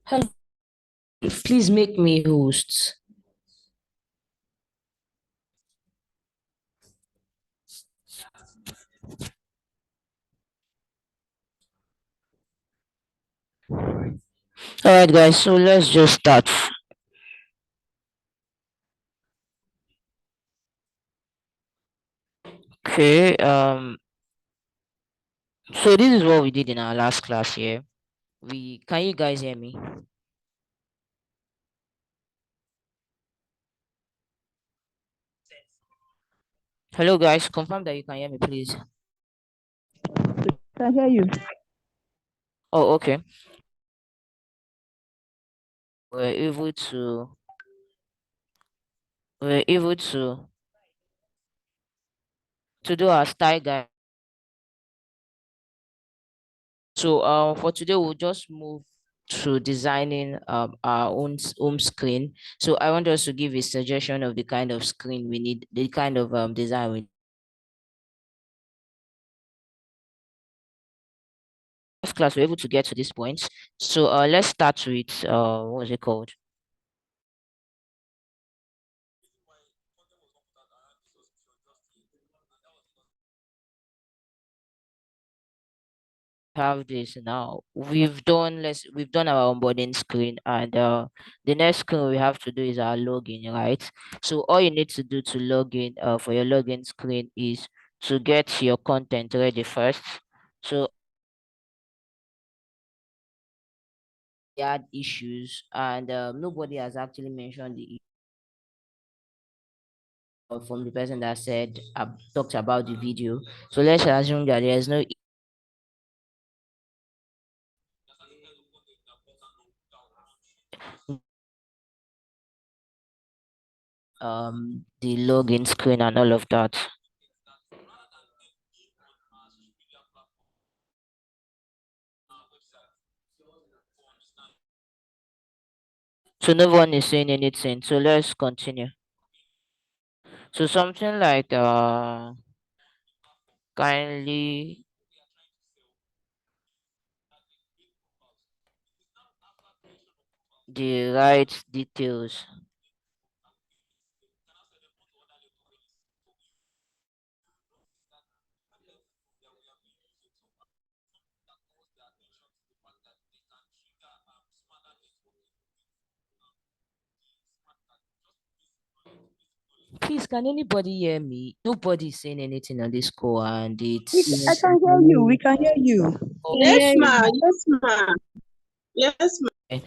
Hello, please make me host. All right, guys. So let's just start. Okay. So this is what we did in our last class here. We can you guys hear me? Hello, guys. Confirm that you can hear me, please. Can hear you. Oh, okay. We're able to. We're able to do our style guide. So for today we'll just move to designing our own home screen. So I want us to give a suggestion of the kind of screen we need, the kind of design we last class we're able to get to this point. So let's start with what was it called? Have this now. We've done our onboarding screen, and the next screen we have to do is our login, right? So all you need to do to log in for your login screen is to get your content ready first. So we had issues, and nobody has actually mentioned the from the person that said talked about the video. So let's assume that there's no the login screen and all of that. So no one is saying anything. So let's continue. So something like kindly the right details. Please, can anybody hear me? Nobody is saying anything on this call, and I it's can hear you. We can hear you. Yes, okay. ma. Yes, ma. Yes, ma.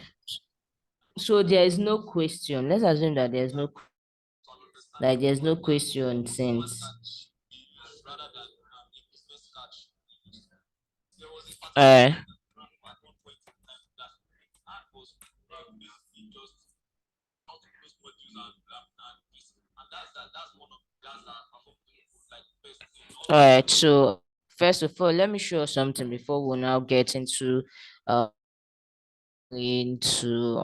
So there is no question. Let's assume that there's no question since. Uh, all right. So first of all, let me show you something before we now get uh into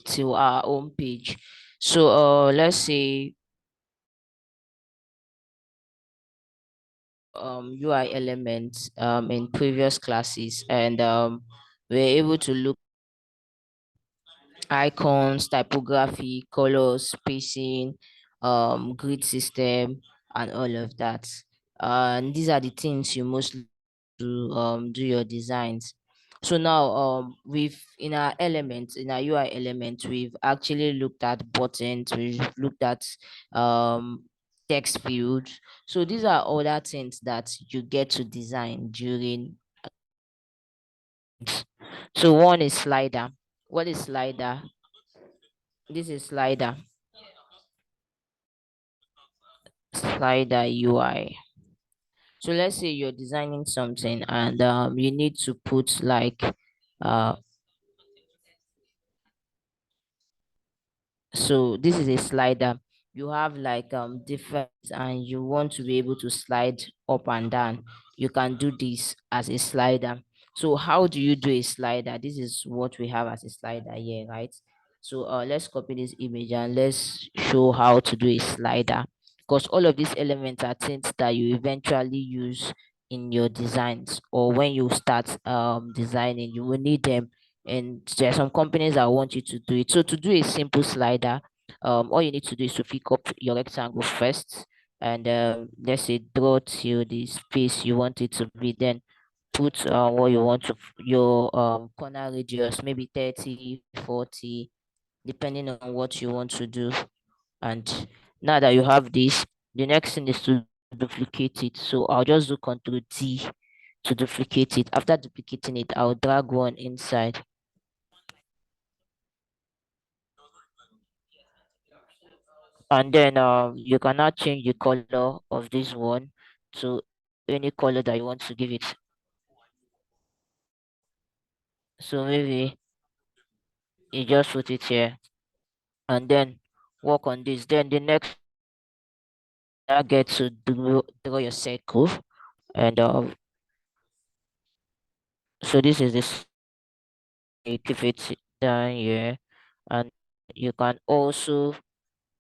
to our home page. So let's say UI elements in previous classes, and we're able to look icons, typography, colors, spacing, grid system, and all of that. And these are the things you mostly to do your designs. So now we've in our elements, in our UI elements, we've actually looked at buttons, we've looked at text fields. So these are other things that you get to design during. So one is slider. What is slider? This is slider UI. So let's say you're designing something, and you need to put like uh so this is a slider. You have like different, and you want to be able to slide up and down. You can do this as a slider. So how do you do a slider? This is what we have as a slider here, right? So let's copy this image and let's show how to do a slider, because all of these elements are things that you eventually use in your designs, or when you start designing you will need them and there are some companies that want you to do it. So to do a simple slider, all you need to do is to pick up your rectangle first, and let's say draw to the space you want it to be. Then put what you want to your corner radius, maybe 30, 40, depending on what you want to do. And now that you have this, the next thing is to duplicate it. So I'll just do Control D to duplicate it. After duplicating it, I'll drag one inside. And then you can now change the color of this one to any color that you want to give it. So maybe you just put it here and then work on this. Then the next you now get to draw your circle. And so this is the circle. You keep it down here, and you can also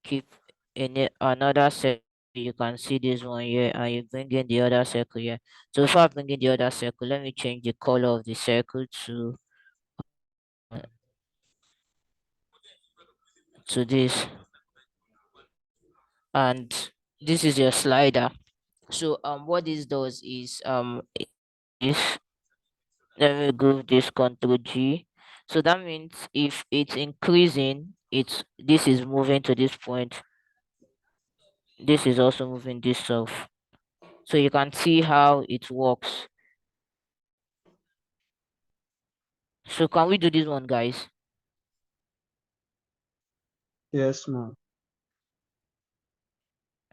keep in another circle. You can see this one here, and you bring in the other circle here. So before I bring in the other circle, let me change the color of the circle to this, and this is your slider. So what this does is is let me go this Control G. So that means if it's increasing, this is moving to this point. This is also moving this off. So you can see how it works. So can we do this one, guys? Yes, ma'am.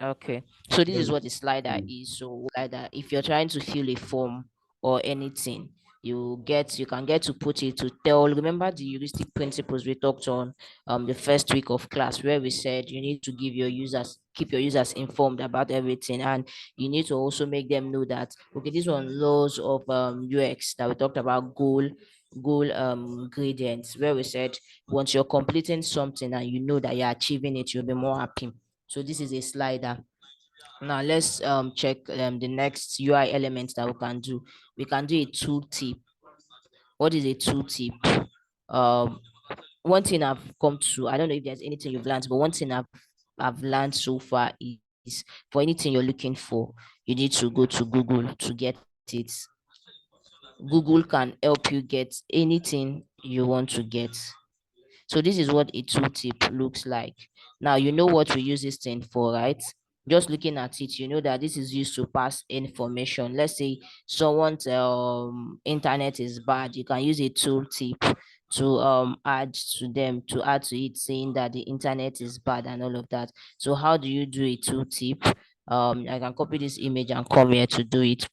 Okay. So this is Yes. what the slider Mm. is. So slider, if you're trying to fill a form or anything, you can get to put it to tell. Remember the heuristic principles we talked on the first week of class, where we said you need to keep your users informed about everything, and you need to also make them know that okay, this one laws of UX that we talked about, goal gradients, where we said once you're completing something and you know that you're achieving it, you'll be more happy. So this is a slider. Now let's check the next UI element that we can do. We can do a tooltip. What is a tooltip? Um, one thing I've come to, I don't know if there's anything you've learned, but one thing I've learned so far is for anything you're looking for, you need to go to Google to get it. Google can help you get anything you want to get. So this is what a tooltip looks like. Now you know what we use this thing for, right? Just looking at it, you know that this is used to pass information. Let's say someone's internet is bad, you can use a tooltip to add to it, saying that the internet is bad and all of that. So how do you do a tooltip? I can copy this image and come here to do it.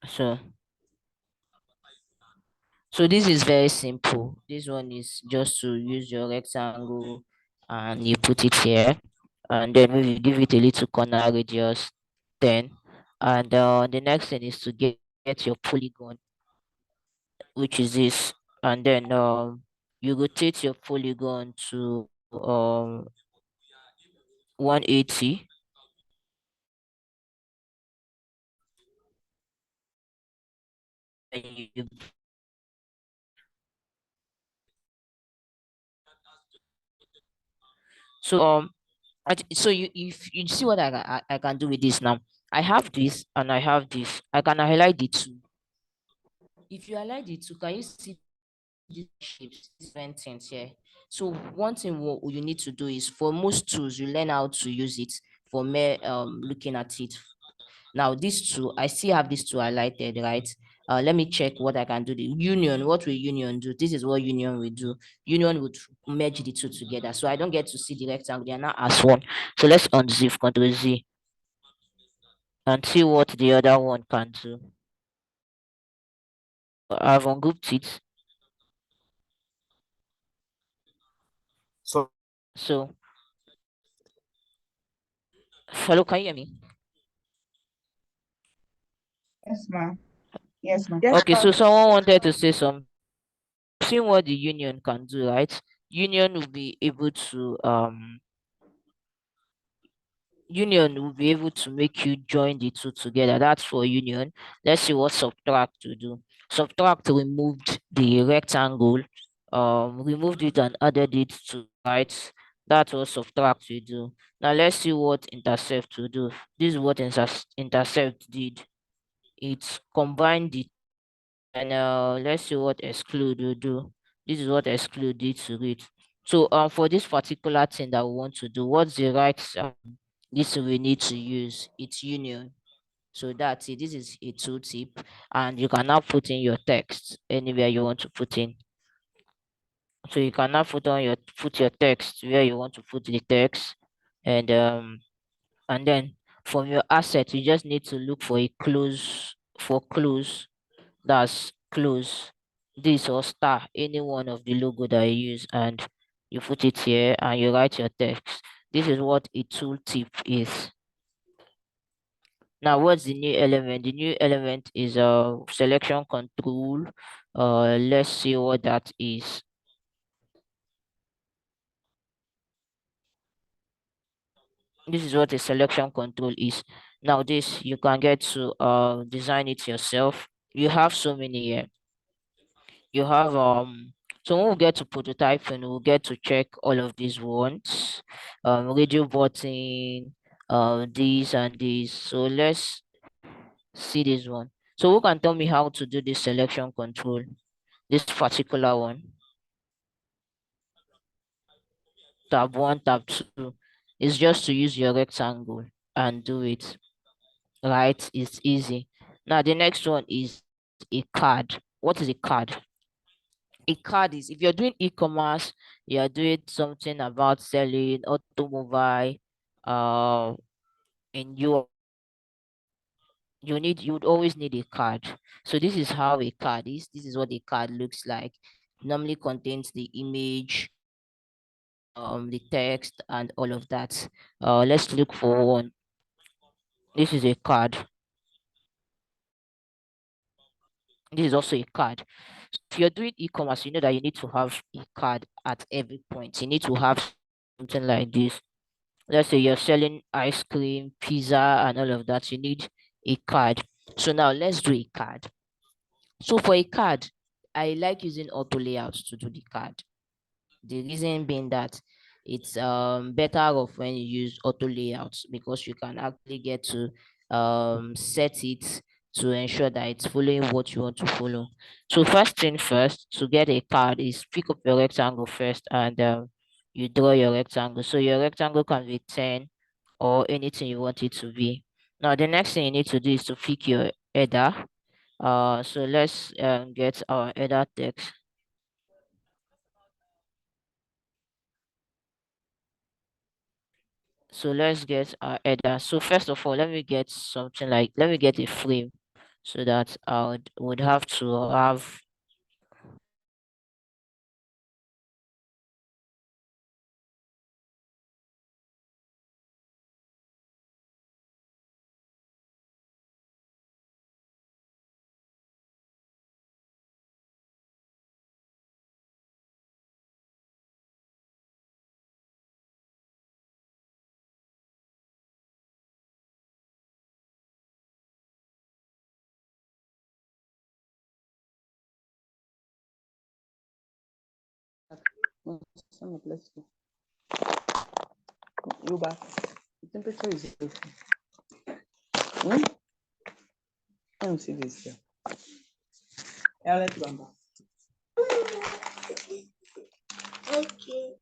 So So this is very simple. This one is just to use your rectangle and you put it here, and then maybe give it a little corner radius 10. And the next thing is to get your polygon, which is this, and then you rotate your polygon to 180. And so so you if you see what I can do with this now. I have this and I have this. I can highlight the two. If you highlight the two, can you see these shapes, different things here? So one thing you need to do is for most tools, you learn how to use it for mere looking at it. Now these two, I still have these two highlighted, right? Let me check what I can do. The union, what will union do? This is what union will do. Union would merge the two together. So I don't get to see the rectangle. They are now as one. So let's unzip, Control Z, and see what the other one can do. I've ungrouped it. So So hello, can you hear me? Yes, ma'am. Yes, ma'am. yes, Okay, ma'am. so someone wanted to say something. Seeing what the union can do, right? Union will be able to union will be able to make you join the two together. That's for union. Let's see what subtract to do. Subtract removed the rectangle, removed it and added it to right. That's what subtract will do. Now let's see what intercept will do. This is what intercept did. It combined the two. And let's see what exclude will do. This is what exclude did to it. So for this particular thing that we want to do, what's the right this we need to use? It's union. So that's it. This is a tooltip, and you can now put in your text anywhere you want to put in. So you can now put your text where you want to put the text, and then from your asset you just need to look for a close for close. That's close this or star any one of the logo that you use, and you put it here and you write your text. This is what a tooltip is. Now, what's the new element? The new element is a selection control. Let's see what that is. This is what a selection control is. Now, this you can get to design it yourself. You have so many here. You have so when we get to prototyping, we'll get to check all of these ones. Radio button, these and these. So let's see this one. So who can tell me how to do this selection control? This particular one. Tab 1, tab 2 is just to use your rectangle and do it, right? It's easy. Now, the next one is a card. What is a card? A card is if you're doing e-commerce, you're doing something about selling automobile, uh, and you would always need a card. So this is how a card is. This is what a card looks like. It normally contains the image, the text and all of that. Let's look for one. This is a card. This is also a card. So if you're doing e-commerce, you know that you need to have a card at every point. You need to have something like this. Let's say you're selling ice cream, pizza, and all of that. You need a card. So now let's do a card. So for a card, I like using auto layouts to do the card. The reason being that it's better off when you use auto layouts because you can actually get to set it to ensure that it's following what you want to follow. So first thing first, to get a card is pick up your rectangle first and you draw your rectangle. So your rectangle can be 10 or anything you want it to be. Now the next thing you need to do is to pick your header. So let's get our header text. So let's get our header. So first of all, let me get something like, let me get a frame so that I would have to have Let's go. You back. The temperature is okay. Hmm? Let me see this here. Yeah, let's go back. Okay.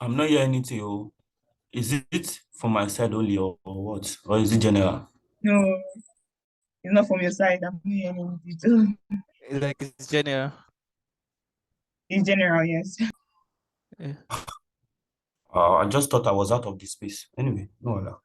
I'm not hearing anything. Oh. Is it from my side only or what? Or is it general? No, it's not from your side. I'm not hearing it too. Like it's general. It's general, yes. Yeah. I just thought I was out of the space. Anyway, no other.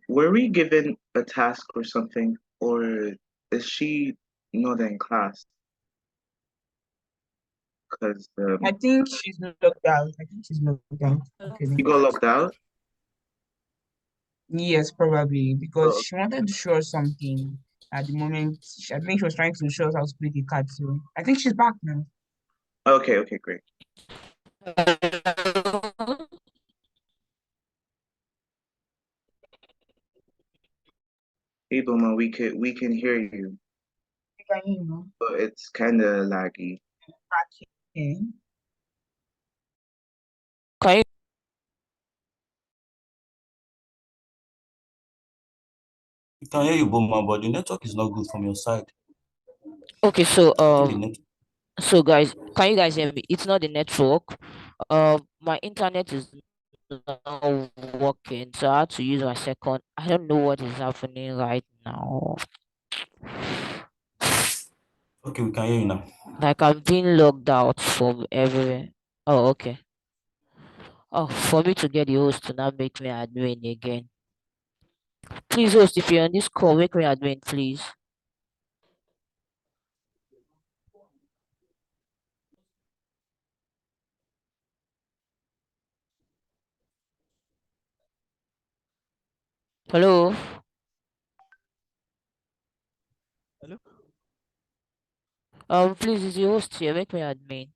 Were we given a task or something, or is she not in class? Because I think she's locked out. I think she's locked out, actually. you got locked out. Yes, probably because Oh, she wanted to show us something at the moment. I think she was trying to show us how to play the card. So I think she's back now. okay, okay, great. Hey, Boma, we can hear you, You can hear me. but it's kind of laggy. Okay. Can you, You can hear you, Boma, but the network is not good from your side. okay, so I think the net. so guys, can you guys hear me? It's not the network. My internet is not working, so I had to use my second. I don't know what is happening right now. Okay, we can hear you now. Like I'm being logged out from everywhere. Oh, okay. Oh, for me to get the host to now make me admin again. Please, host, if you're on this call, make me admin, please. Hello. Hello? Please, is the host here? Make me admin.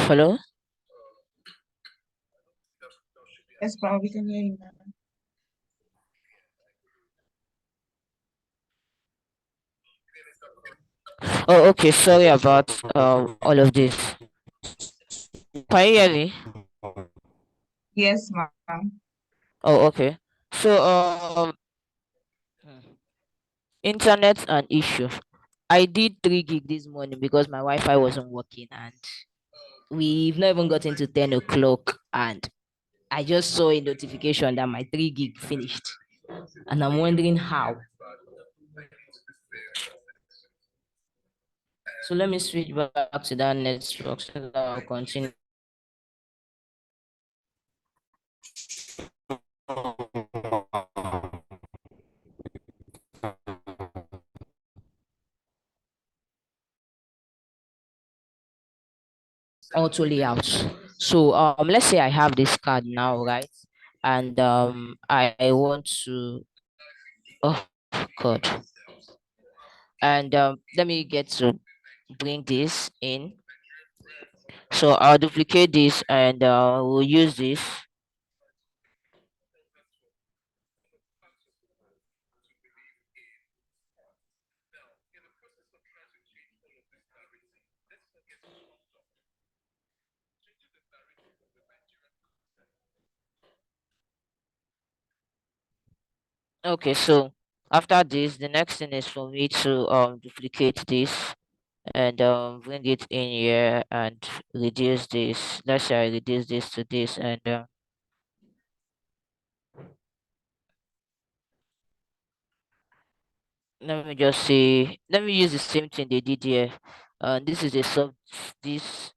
Hello? Yes, ma'am, we can hear you now. Oh, okay. Sorry about all of this. Can you hear me? Yes, ma'am. Oh, okay. So internet and issue. I did 3 gig this morning because my Wi-Fi wasn't working, and we've not even gotten to 10 o'clock, and I just saw a notification that my 3 gig finished, and I'm wondering how. So let me switch back to that network so that I'll continue. Auto layout. So let's say I have this card now, right? And I want to, oh god. And let me get to bring this in. So I'll duplicate this, and we'll use this. Okay, so after this, the next thing is for me to duplicate this, and bring it in here and reduce this. Let's say I reduce this to this, and let me just say, let me use the same thing they did here. This is a sub. This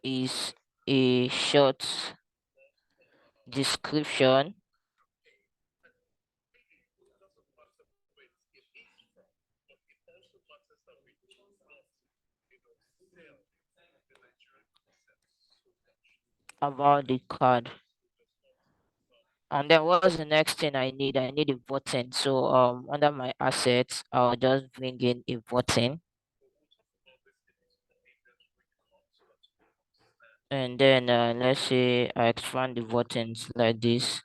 is a short description about the card. And then what's the next thing I need? I need a button. So under my assets, I'll just bring in a button. And then let's say I expand the buttons like this.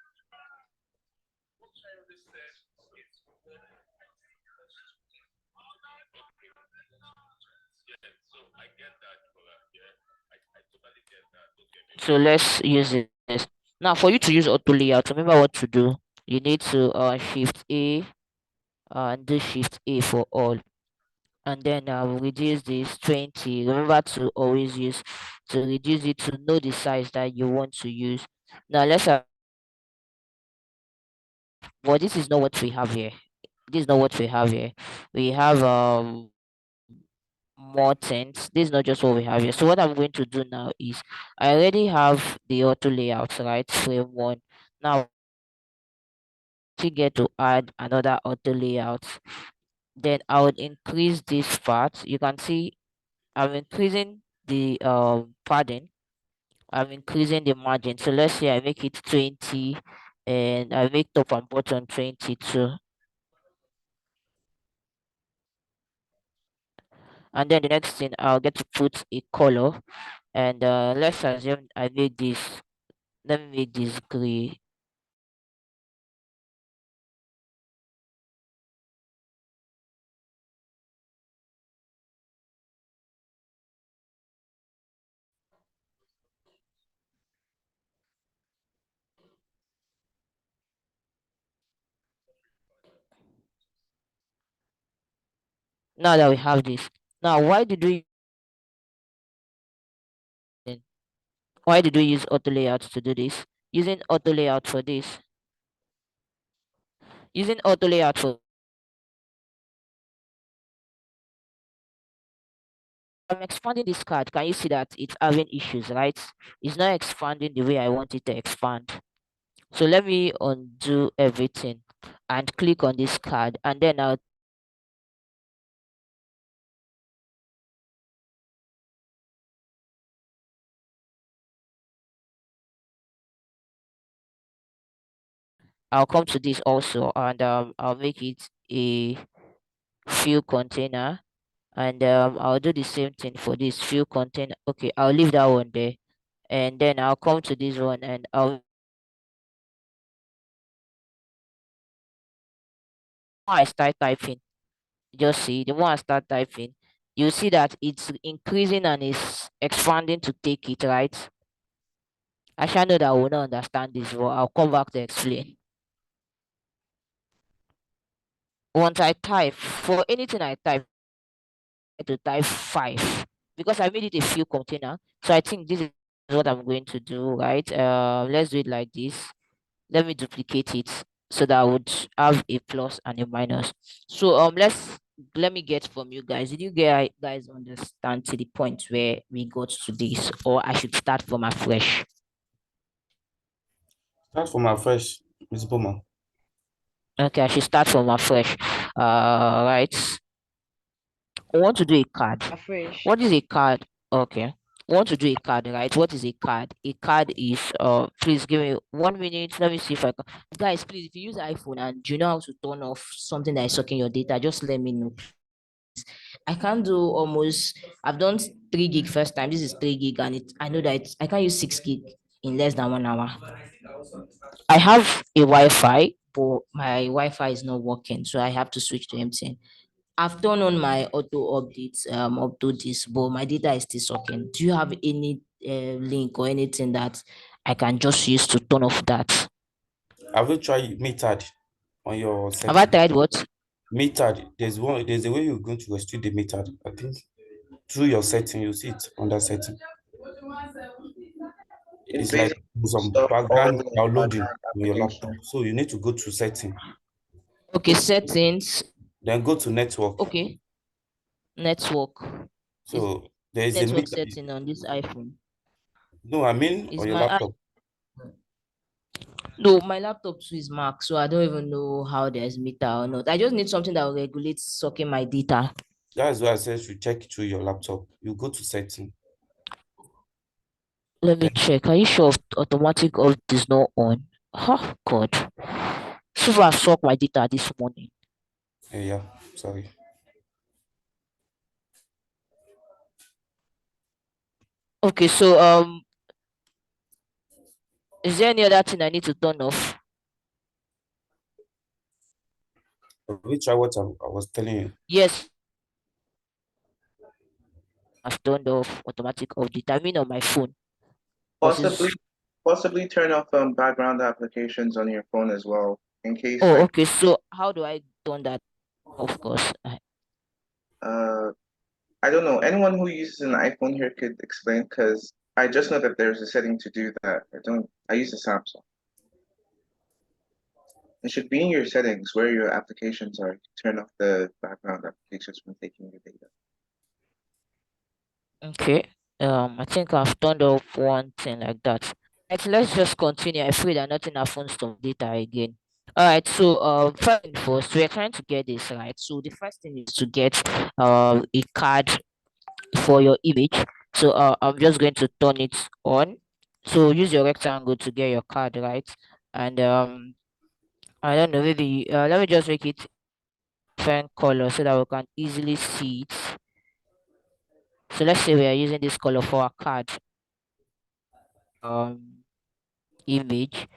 So let's use this. Now for you to use auto layout, remember what to do. You need to shift A and do shift A for all. And then reduce this 20. Remember to always use to reduce it to know the size that you want to use. Now let's but this is not what we have here. This is not what we have here. We have more tents. This is not just what we have here. So what I'm going to do now is I already have the auto layout, right? Frame one. Now to get to add another auto layout, then I would increase this part. You can see I'm increasing the padding. I'm increasing the margin. So let's say I make it 20, and I make top and bottom 22. And then the next thing, I'll get to put a color, and let's assume I make this, let me make this gray. Now that we have this, now why did we use auto layout to do this? Using auto layout for this, using auto layout for I'm expanding this card. Can you see that it's having issues, right? It's not expanding the way I want it to expand. So let me undo everything and click on this card, and then I'll come to this also, and I'll make it a fill container, And I'll do the same thing for this fill contain. Okay, I'll leave that one there, and then I'll come to this one and I'll I start typing. Just see the more I start typing, you see that it's increasing and it's expanding to take it, right? I shall know that I will not understand this, but I'll come back to explain. Once I type, for anything I type, to type 5 because I made it a few container. So I think this is what I'm going to do, right? Let's do it like this. Let me duplicate it so that I would have a plus and a minus. So let me get from you guys. Did you guys understand to the point where we got to this, or I should start from afresh? Start from my first, Miss Boma. Okay, I should start from afresh. Right. I want to do a card. Afresh. What is a card? Okay. I want to do a card, right? What is a card? A card is please give me 1 minute. Let me see if I can. Guys, please, if you use iPhone and you know how to turn off something that is sucking your data, just let me know. I can't do almost I've done 3 gig first time. This is 3 gig and I know that I can't use 6 gig in less than 1 hour. I have a Wi-Fi, but my Wi-Fi is not working, so I have to switch to MTN. I've turned on my auto updates up to this, but my data is still sucking. Do you have any link or anything that I can just use to turn off that? Have you tried metered on your Have I setting? tried what? Metered, there's a way you're going to restrict the metered. I think through your setting, you see it under setting. It It's like basically some stop all background downloading background on your laptop. applications. So you need to go to setting, Okay, settings. then go to network. Okay, network. Is So there is a network meter. setting on this iPhone? No, I mean Is on your my laptop. no, my laptop too is Mac, so I don't even know how there's meter or not. I just need something that will regulate sucking my data. That's why I said you check it through your laptop. You go to setting. Let me Then check. Are you sure automatic update is not on? Oh God. So I suck my data this morning. yeah, sorry. Okay, so is there any other thing I need to turn off? Have you try what I was telling you? Yes, I've turned off automatic update. I mean on my phone. Because Possibly, it's possibly turn off background applications on your phone as well, in case oh like okay. So how do I turn that? Of course. uh I don't know. Anyone who uses an iPhone here could explain because I just know that there's a setting to do that. I don't. I use a Samsung. It should be in your settings where your applications are. Turn off the background applications from taking your data. Okay. I think I've turned off one thing like that. Right, let's just continue. I feel that nothing happens to data again. All right, so first thing first, we're trying to get this right. So the first thing is to get a card for your image. So I'm just going to turn it on. So use your rectangle to get your card, right? And I don't know, maybe let me just make it different color so that we can easily see it. So let's say we are using this color for our card image,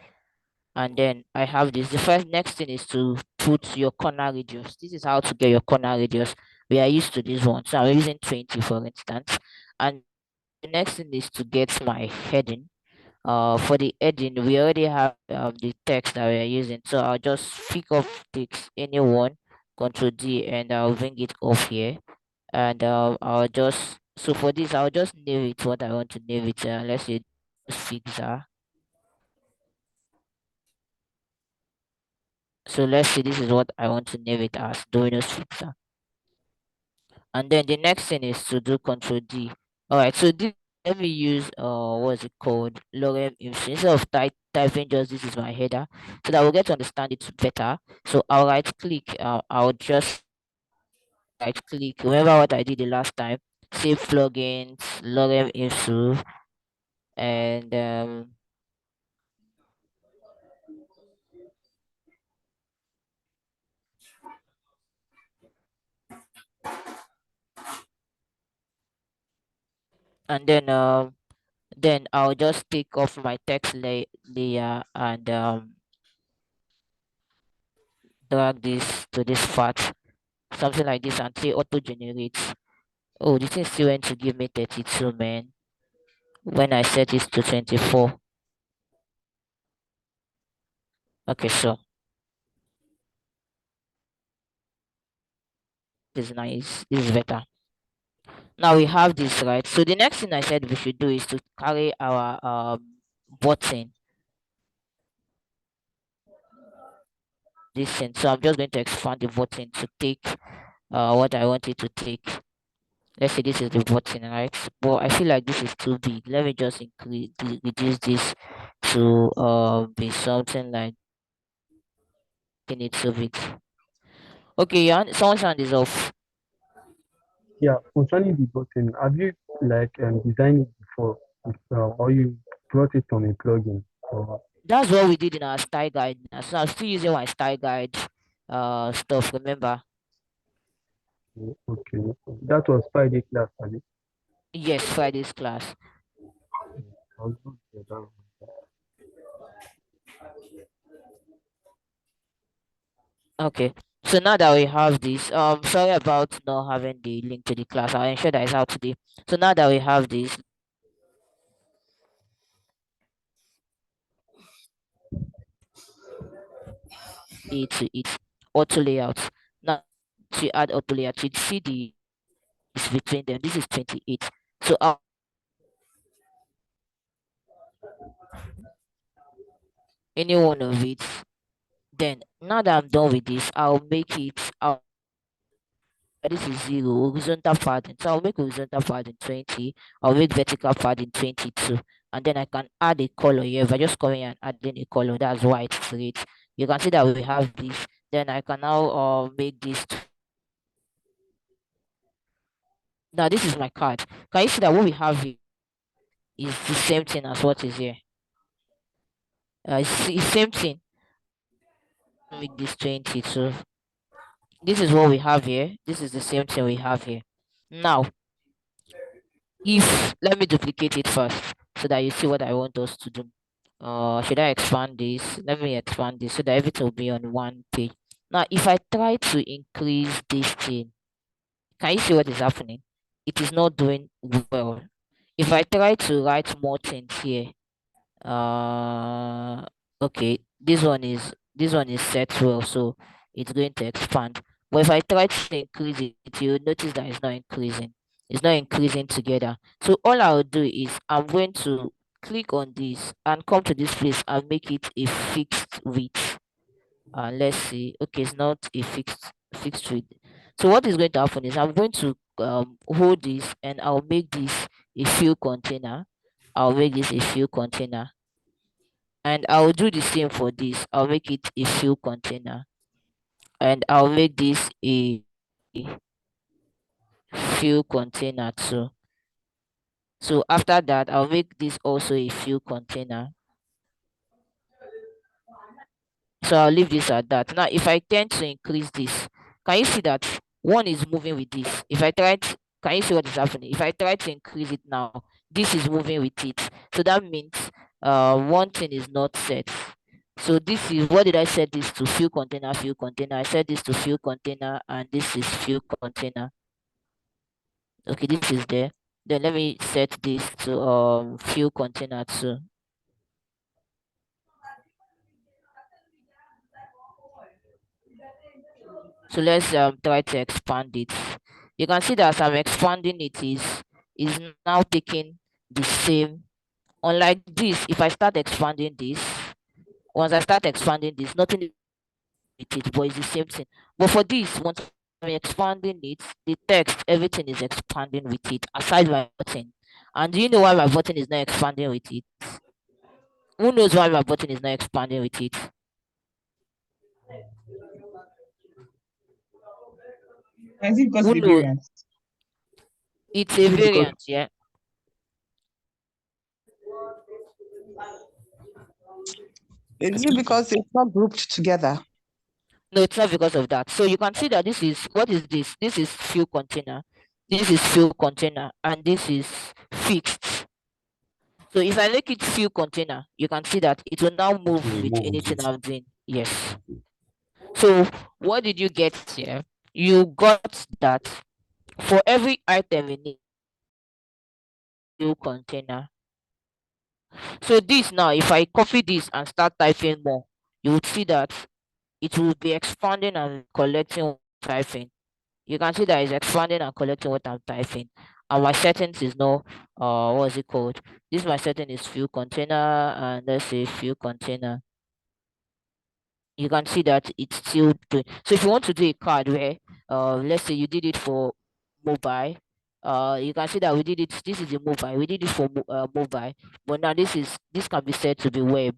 and then I have this. The first next thing is to put your corner radius. This is how to get your corner radius. We are used to this one, so I'm using 20 for instance. And the next thing is to get my heading. For the heading, we already have the text that we are using, so I'll just pick up text anyone, Control D, and I'll bring it off here. And I'll just so for this I'll just name it what I want to name it. Let's say fixer. So let's say this is what I want to name it as Domino's Pizza. And then the next thing is to do Control D. All right, so this let me use what's it called? Lorem Ipsum. Instead of typing just this is my header, so that we'll get to understand it better. So I'll right click, I'll just right click. Remember what I did the last time? Save plugins, Lorem Ipsum, and and then I'll just take off my text layer and drag this to this part, something like this, and say auto generates. Oh, this thing still went to give me 32, man, when I set it to 24. Okay, so this is nice. This is better. Now we have this, right? So the next thing I said we should do is to carry our button this thing. So I'm just going to expand the button to take what I want it to take. Let's say this is the button, right? But I feel like this is too big. Let me just reduce this to be something like making it so big. Okay, yeah, someone's hand is off. Yeah, concerning the button, have you like designed it before, or you brought it from a plugin? Or That's what we did in our style guide. So I'm still using my style guide stuff, remember? okay, that was Friday class, Abi. Yes, Friday's class. I'll go to that one. Okay. So now that we have this, sorry about not having the link to the class. I'll ensure that it's out today. So now that we have this, to its auto layout. Now to add auto layout, you see the is between them. This is 28. So any one of it. Then now that I'm done with this, I'll make it. This is 0 horizontal padding. So I'll make horizontal padding 20. I'll make vertical padding 22. And then I can add a color here. If I just come here and add in a color, that's why it's red. You can see that we have this. Then I can now make this. Now this is my card. Can you see that what we have here is the same thing as what is here? It's the same thing. Make this 22. This is what we have here. This is the same thing we have here. Now, if let me duplicate it first so that you see what I want us to do. Should I expand this? Let me expand this so that everything will be on one page. Now, if I try to increase this thing, can you see what is happening? It is not doing well. If I try to write more things here, uh okay, this one is set well, so it's going to expand. But if I try to increase it, you'll notice that it's not increasing together. So all I'll do is I'm going to click on this and come to this place and make it a fixed width. Let's see. Okay, it's not a fixed width. So what is going to happen is I'm going to hold this and I'll make this a fill container. I'll make this a fill container, and I'll do the same for this. I'll make it a fill container, and I'll make this a fill container too. So after that, I'll make this also a fill container. So I'll leave this at that. Now, if I tend to increase this, can you see that one is moving with this? If I try to, can you see what is happening? If I try to increase it now, this is moving with it. So that means one thing is not set. So this is, what did I set this to? Fill container, fill container. I set this to fill container, and this is fill container. Okay, this is there. Then let me set this to fill container too. So let's try to expand it. You can see that as I'm expanding it is now taking the same. Unlike this, if I start expanding this, once I start expanding this, nothing is with it, but it's the same thing. But for this, once I'm expanding it, the text, everything is expanding with it, aside my button. And do you know why my button is not expanding with it? Who knows why my button is not expanding with it? Is it because Who of the knows? variance? It's a Is it because variant, yeah. Is it because it's not grouped together? No, it's not because of that. So you can see that this is, what is this? This is fill container. This is fill container, and this is fixed. So if I make it field container, you can see that it will now move It will with move with anything it. I'm doing. Yes. So what did you get here? You got that for every item in it, field container. So this now, if I copy this and start typing more, you would see that it will be expanding and collecting what I'm typing. You can see that it's expanding and collecting what I'm typing. And my settings is no, what is it called? This my setting is field container, and let's say field container. You can see that it's still doing. So if you want to do a card where, let's say you did it for mobile, you can see that we did it. This is a mobile. We did it for mobile, but now this can be said to be web,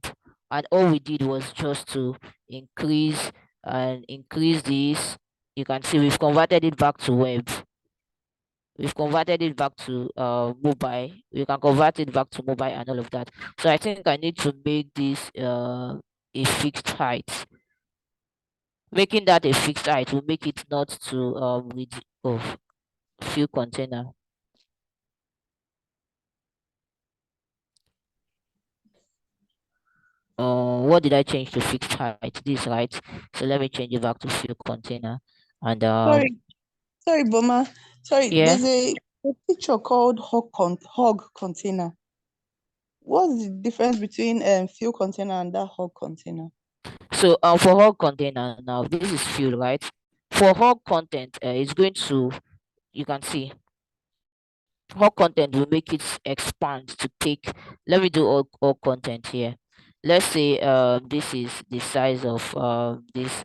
and all we did was just to increase and increase this. You can see we've converted it back to web. We've converted it back to mobile. You can convert it back to mobile and all of that. So I think I need to make this a fixed height. Making that a fixed height will make it not to with of fill container. What did I change to fixed height? This, right? So let me change it back to fill container. And Sorry, Boma. Sorry, yeah. there's a picture called hog container. What's the difference between fuel container and that hog container? So for hog container now, this is fill, right? For hog content, it's going to, you can see hog content will make it expand to take. Let me do all content here. Let's say this is the size of this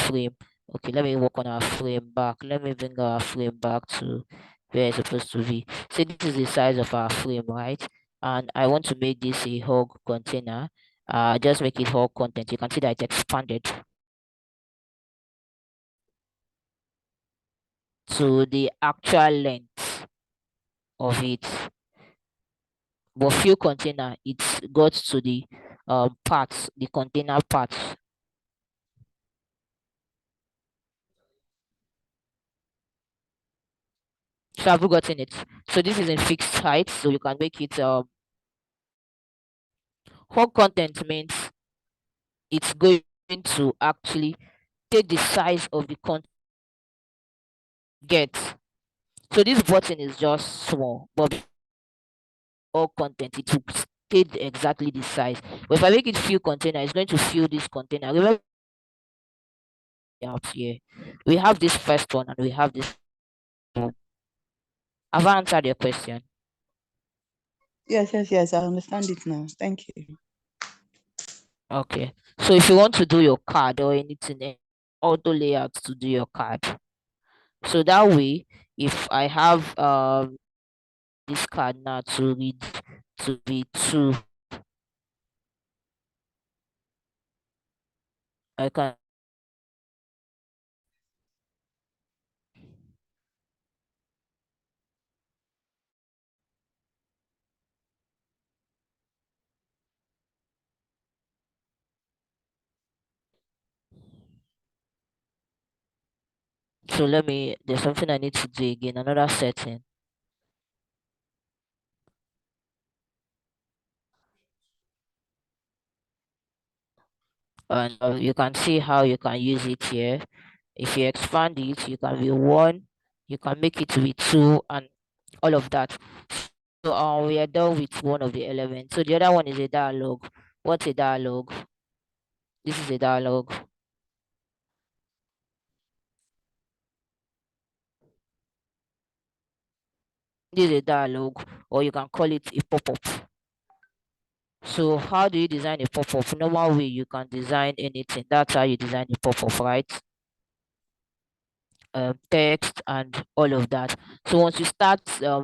frame. Okay, let me work on our frame back. Let me bring our frame back to where it's supposed to be. So this is the size of our frame, right? And I want to make this a hog container. Just make it hog content. You can see that it expanded to the actual length of it. But fill container, it got to the parts, the container parts. So have you gotten it? So this is in fixed height, so you can make it hog content means it's going to actually take the size of the content get. So this button is just small, but all content it will stay exactly the size. But if I make it fill container, it's going to fill this container. Remember out here, we have this first one and we have this one. Have I answered your question? Yes, I understand it now. Thank you. Okay. So if you want to do your card or anything, auto layout to do your card. So that way, if I have this card now to read to be two, I can. So let me. There's something I need to do again. Another setting. And you can see how you can use it here. If you expand it, you can be one, you can make it to be two, and all of that. So we are done with one of the elements. So the other one is a dialogue. What's a dialogue? This is a dialogue. This is a dialogue, or you can call it a pop-up. So how do you design a pop-up? Normal way you can design anything. That's how you design a pop-up, right? Text and all of that. So once you start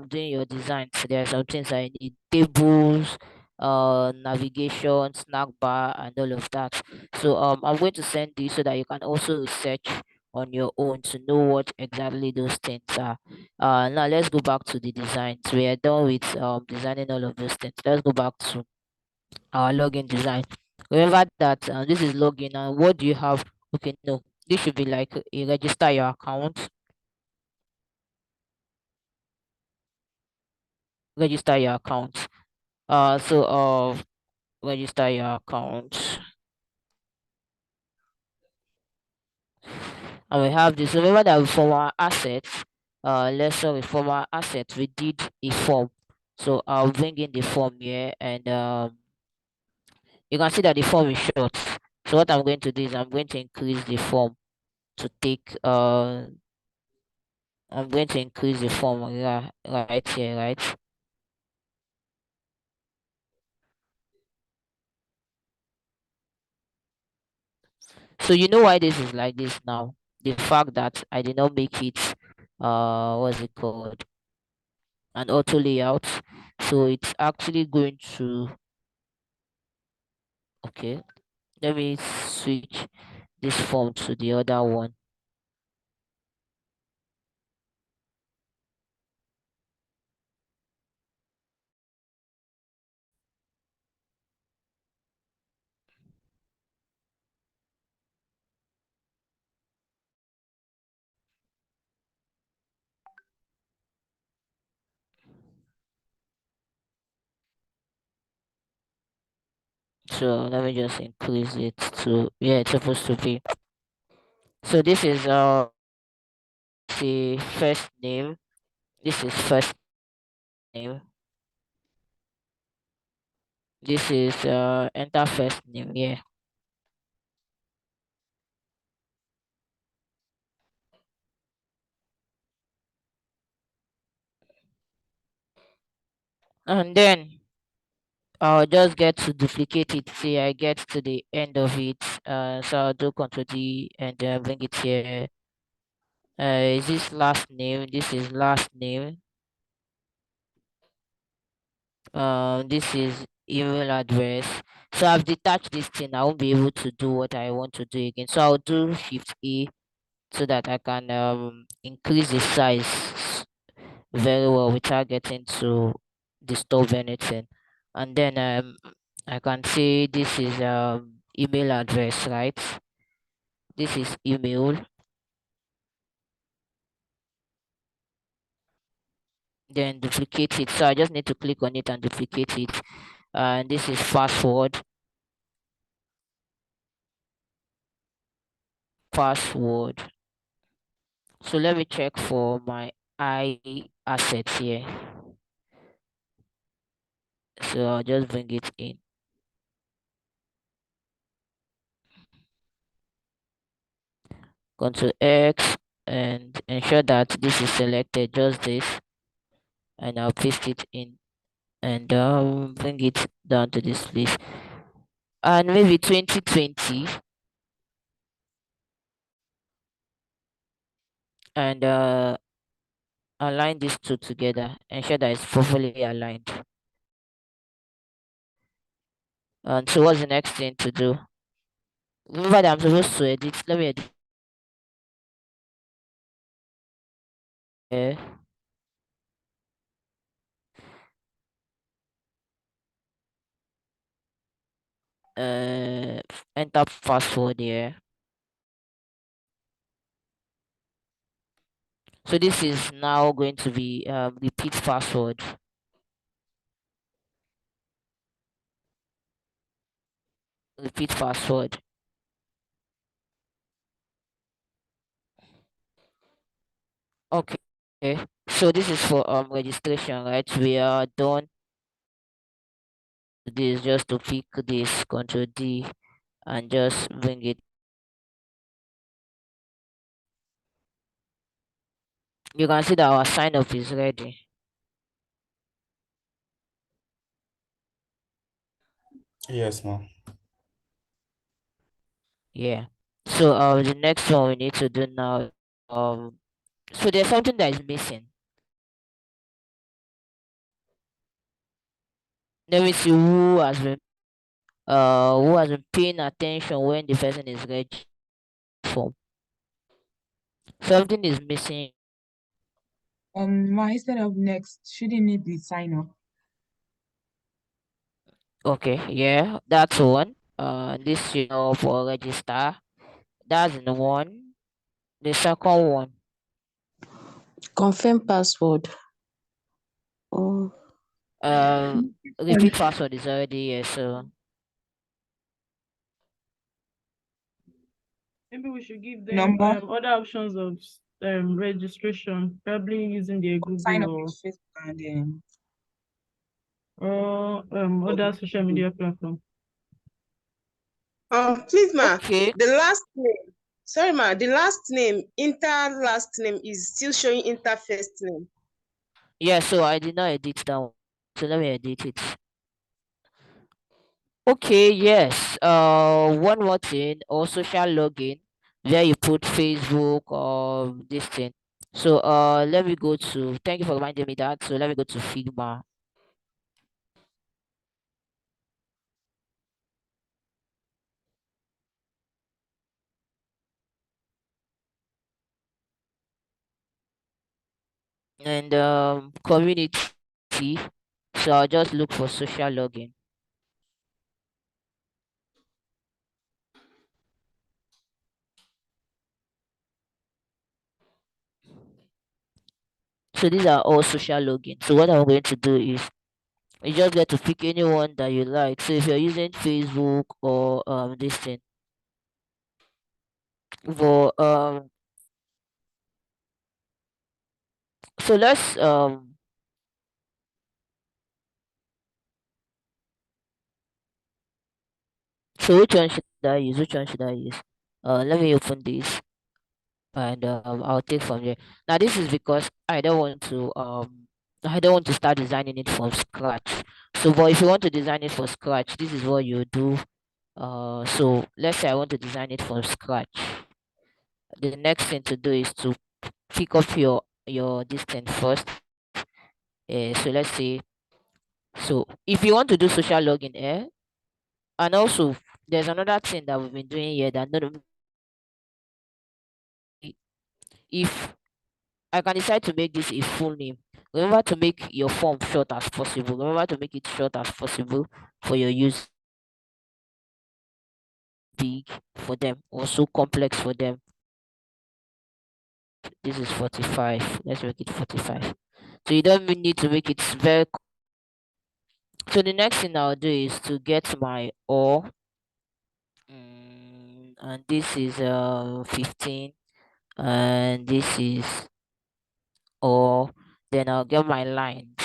doing your designs, there are some things I need: tables, navigation, snack bar, and all of that. So I'm going to send you so that you can also research on your own to know what exactly those things are. Now let's go back to the designs. We are done with designing all of those things. Let's go back to our login design. Remember that this is login, and what do you have? Okay, no, this should be like a register your account. register your account. Register your account. And we have this. Remember that for our assets, let's say for our assets, we did a form. So I'll bring in the form here, and you can see that the form is short. So what I'm going to do is I'm going to increase the form to take I'm going to increase the form right here, right? So you know why this is like this now. The fact that I did not make it what's it called, an auto layout. So it's actually going to, okay, let me switch this form to the other one. So let me just increase it to, yeah, it's supposed to be. So this is the first name. This is first name. This is enter first name, yeah. And then I'll just get to duplicate it till I get to the end of it. So I'll do Ctrl D and bring it here. Is this last name? This is last name. This is email address. So I've detached this thing. I won't be able to do what I want to do again. So I'll do Shift A so that I can increase the size very well without getting to disturb anything. And then I can say this is email address, right? This is email. Then duplicate it. So I just need to click on it and duplicate it. And this is password. Password. So let me check for my I assets here. So I'll just bring it in. Ctrl X and ensure that this is selected, just this, and I'll paste it in and bring it down to this place. And maybe 2020, and align these two together. Ensure that it's properly aligned. And so what's the next thing to do? Remember that I'm supposed to edit. Let me edit here. Uh, enter password here. So this is now going to be repeat password. Repeat password. Okay. So this is for registration, right? We are done. This just to pick this Control D and just bring it. You can see that our sign up is ready. Yes, ma'am. Yeah. So the next one we need to do now, so there's something that is missing. Let me see who has been paying attention when the person is ready for. Something is missing. Instead of next, shouldn't it be sign up? Okay, yeah, that's one. This you know for register. That's the one. The second one. Confirm password. Oh. Uh, repeat password is already here, so Maybe we should give them Number. other options of registration, probably using their Sign up Google with Facebook and or other social media platform. Please, ma, okay. the last name, sorry, ma, the last name, inter last name is still showing inter first name. Yeah, so I did not edit that one. So let me edit it. Okay, yes. One more thing, or social login, where you put Facebook or this thing. So let me go to. Thank you for reminding me that. So let me go to Figma. And community. So I'll just look for social login. So these are all social login. So what I'm going to do is you just get to pick anyone that you like. So if you're using Facebook or this thing, for so let's so which one should I use? Which one should I use? Let me open this and I'll take from there. Now this is because I don't want to start designing it from scratch. So but if you want to design it from scratch, this is what you do. So let's say I want to design it from scratch. The next thing to do is to pick up your distance first. So let's say, so if you want to do social login here, and also there's another thing that we've been doing here that none of if I can decide to make this a full name. Remember to make your form short as possible. Remember to make it short as possible for your use, big for them, also complex for them. This is 45. Let's make it 45. So you don't even need to make it very. So the next thing I'll do is to get my or, and this is 15, and this is or. Then I'll get my lines.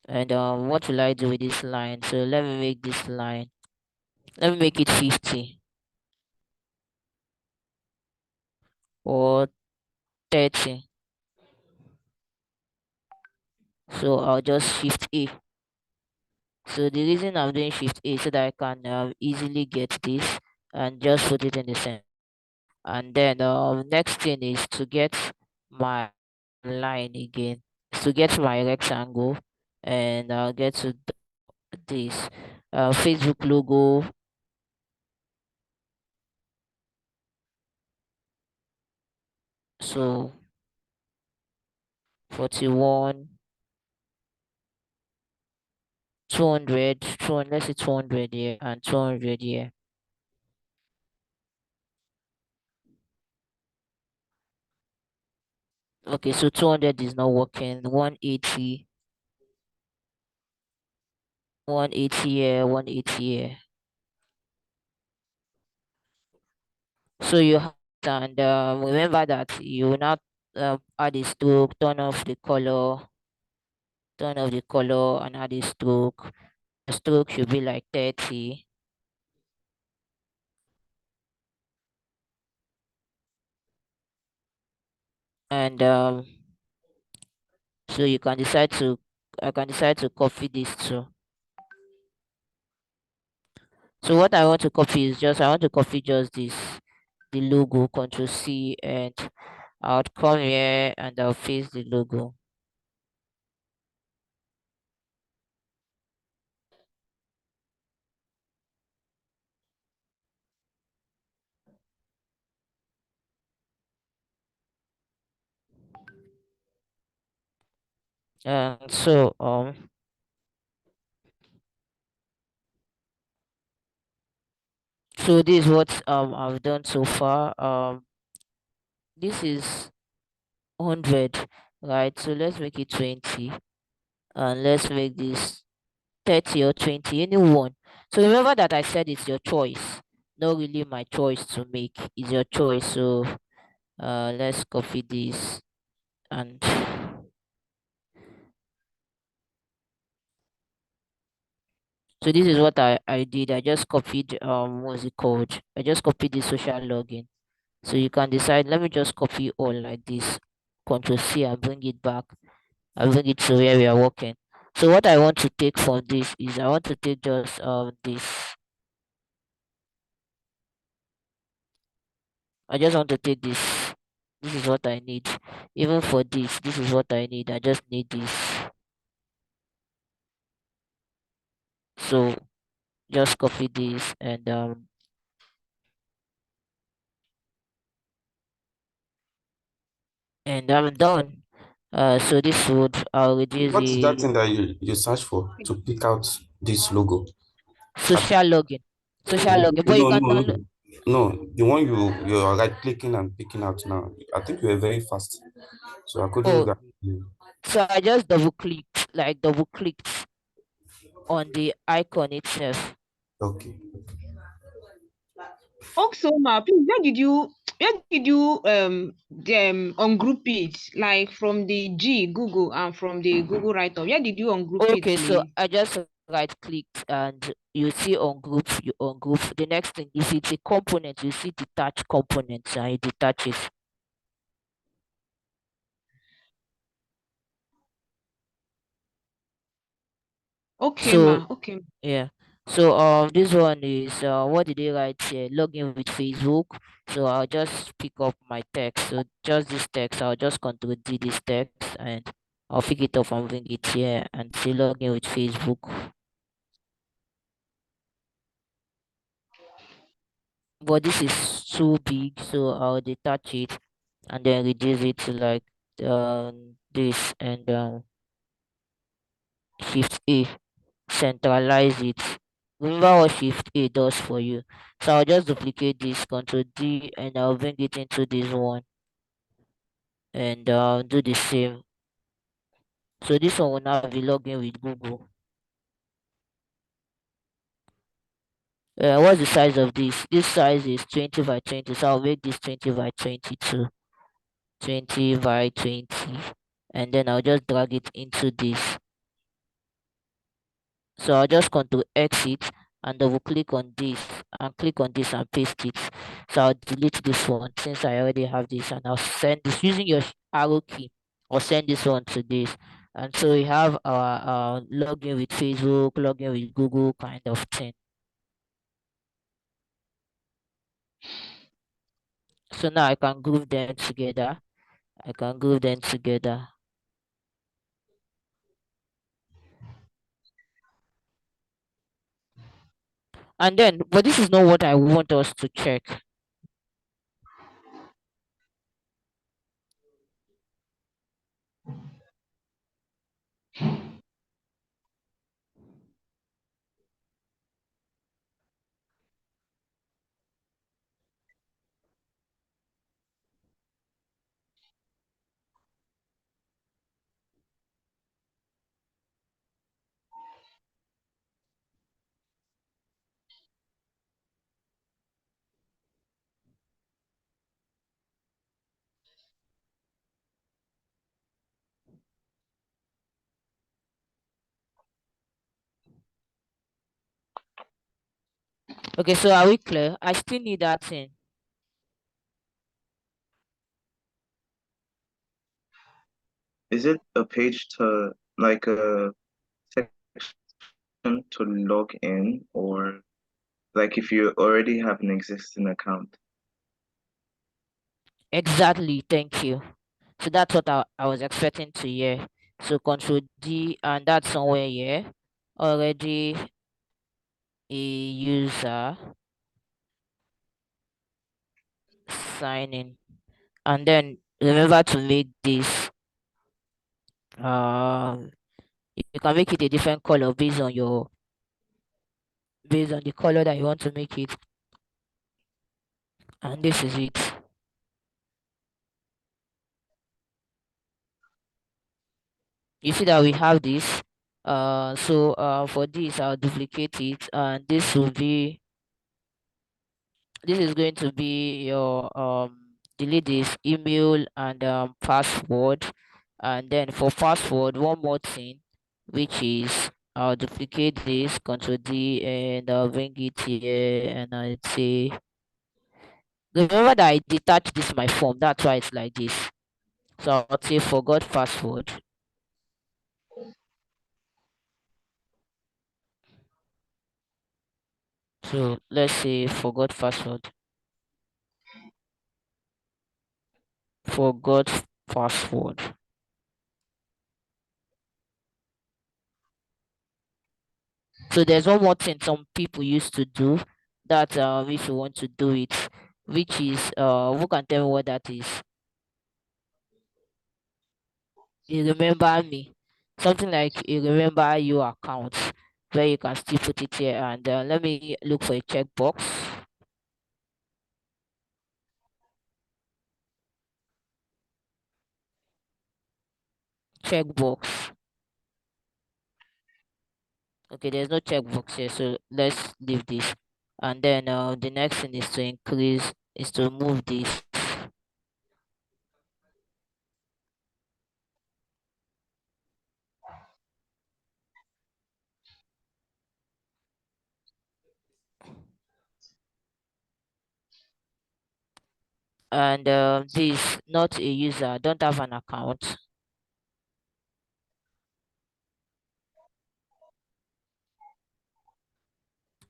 And what will I do with this line? So let me make this line. Let me make it 50 or 30. So I'll just shift A. So the reason I'm doing shift A so that I can easily get this and just put it in the center. And then next thing is to get my line again. To get my rectangle, and I'll get to this Facebook logo. So 41, 200, 200, let's say 200 here and 200 here. Okay, so 200 is not working. 180, 180 here, 180 here. So you have, and remember that you will not add a stroke, turn off the color and add a stroke. The stroke should be like 30. And so you can decide to, I can decide to copy this too. So what I want to copy is just, I want to copy just this, the logo, Control C, and I'll come here and I'll paste the logo. And so this is what I've done so far. This is 100, right? So let's make it 20, and let's make this 30 or 20, anyone. So remember that I said it's your choice, not really my choice to make. It's your choice. So let's copy this, and so this is what I did. I just copied what's it called? I just copied the social login. So you can decide, let me just copy all like this. Control C and bring it back. I bring it to where we are working. So what I want to take from this is I want to take just this. I just want to take this. This is what I need. Even for this is what I need. I just need this. So just copy this, and I'm done. So this would I'll reduce What is that the thing that you search for to pick out this logo? I social login. Social login. But you No, can no, no, download. no. The one you are right clicking and picking out now. I think you were very fast, so I couldn't Oh, get you. so I just double clicked on the icon itself. Okay. Also, ma, please, where did you ungroup it? Like from the G Google and from the Google write-up. Where did you ungroup it, Okay, so please? I just right clicked and you see on group, you on group. The next thing, if it's a component, you see detach components and it detaches. Okay, So ma. Okay. yeah. So this one is what did they write here? Login with Facebook. So I'll just pick up my text. So just this text, I'll just control D this text and I'll pick it up and bring it here and say login with Facebook. But this is too big, so I'll detach it and then reduce it to like this, and Shift A, centralize it. Remember what Shift A does for you. So I'll just duplicate this, Control D, and I'll bring it into this one and do the same. So this one will now be login with Google. What's the size of this? This size is 20 by 20, so I'll make this 20 by 22. 20 by 20, and then I'll just drag it into this. So I'll just control exit and double click on this and click on this and paste it. So I'll delete this one since I already have this, and I'll send this using your arrow key or send this one to this. And so we have our login with Facebook, login with Google kind of thing. So now I can group them together. I can group them together. And then, but this is not what I want us to check. Okay, so are we clear? I still need that thing. Is it a page to like a section to log in, or like if you already have an existing account? Exactly, thank you. So that's what I was expecting to hear. So Control D, and that's somewhere here. Already a user sign in. And then remember to make this you can make it a different color based on the color that you want to make it. And this is it. You see that we have this. So for this, I'll duplicate it, and this is going to be your delete this email and password. And then for password, one more thing, which is I'll duplicate this, Control D, and I'll bring it here, and I'd say, remember that I detached this my form, that's why it's like this. So I'll say forgot password. So let's say forgot password. So there's one more thing some people used to do, that if you want to do it, which is who can tell me what that is? You remember me, something like you remember your account, where you can still put it here. And let me look for a checkbox. Checkbox. Okay, there's no checkbox here, so let's leave this. And then the next thing is to increase, is to move this. And this, not a user, don't have an account.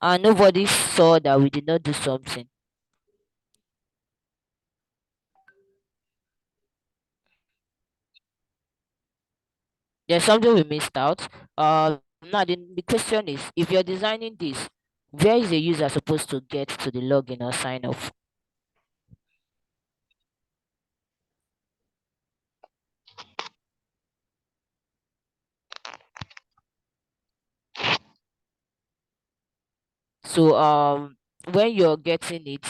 And nobody saw that we did not do something. There's something we missed out. Now the question is, if you're designing this, where is the user supposed to get to the login or sign off? So when you're getting it,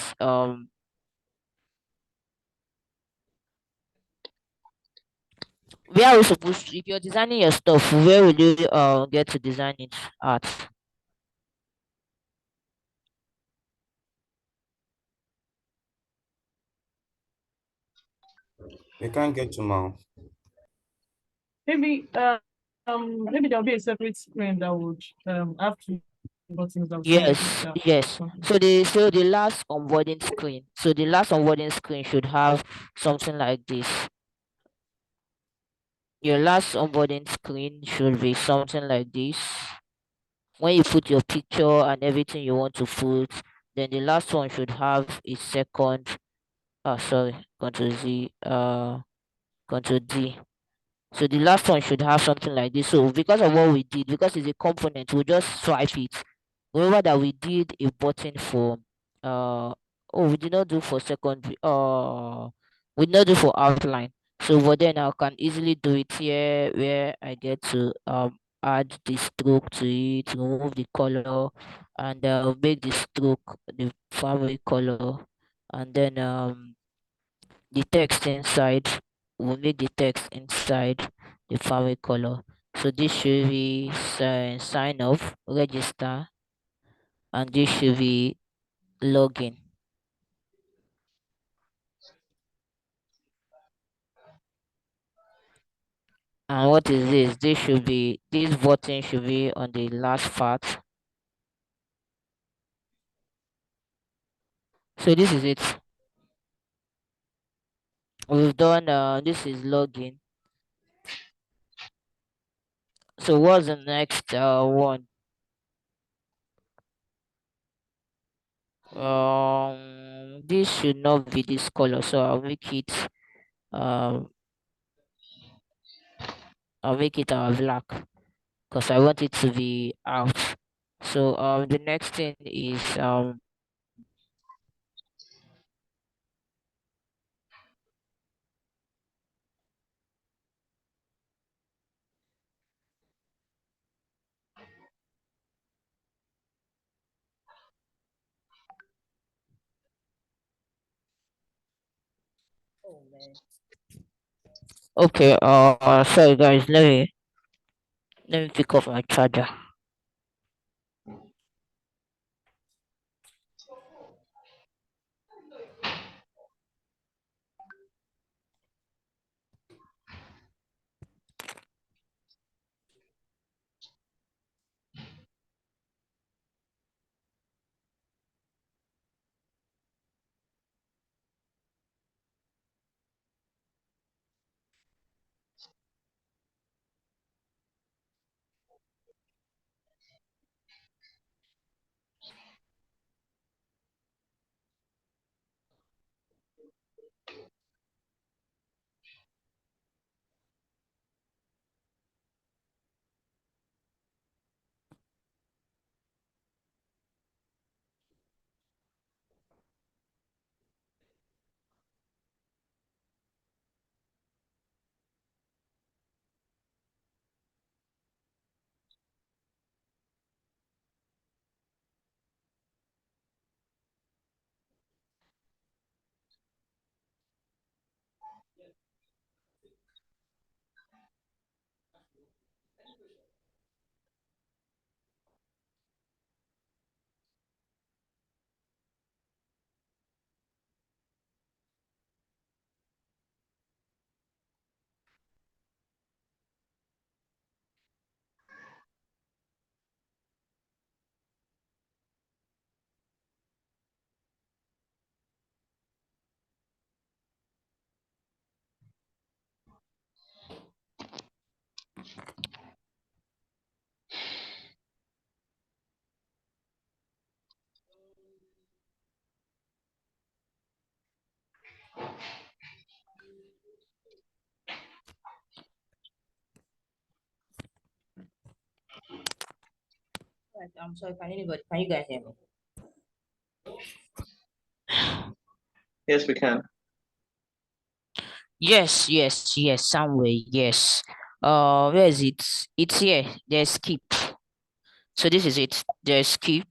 where are we supposed to, if you're designing your stuff, where will you get to design it at? They can't get to now. Maybe maybe there'll be a separate screen that would have two buttons that will say Yes, DIGIGAP or yes. something. So the last onboarding screen. So the last onboarding screen should have something like this. Your last onboarding screen should be something like this. When you put your picture and everything you want to put, then the last one should have a second. Sorry, Control Z, Control D. So the last one should have something like this. So because of what we did, because it's a component, we'll just swipe it. Remember that we did a button for we did not do for secondary, we did not do for outline. So but then I can easily do it here, where I get to add the stroke to it, remove the color, and make the stroke the family color. And then the text inside, we'll make the text inside the family color. So this should be sign off, register, and this should be login. And what is this? This button should be on the last part. So this is it. We've done this is login. So what's the next one? This should not be this color, so um I'll make it black, because I want it to be out. So the next thing is okay. Sorry guys, let me Let me pick up my charger. Right, I'm sorry, can you guys hear me? Yes, we can. Yes, somewhere, yes. Where is it? It's here. There's skip. So this is it. There's skip.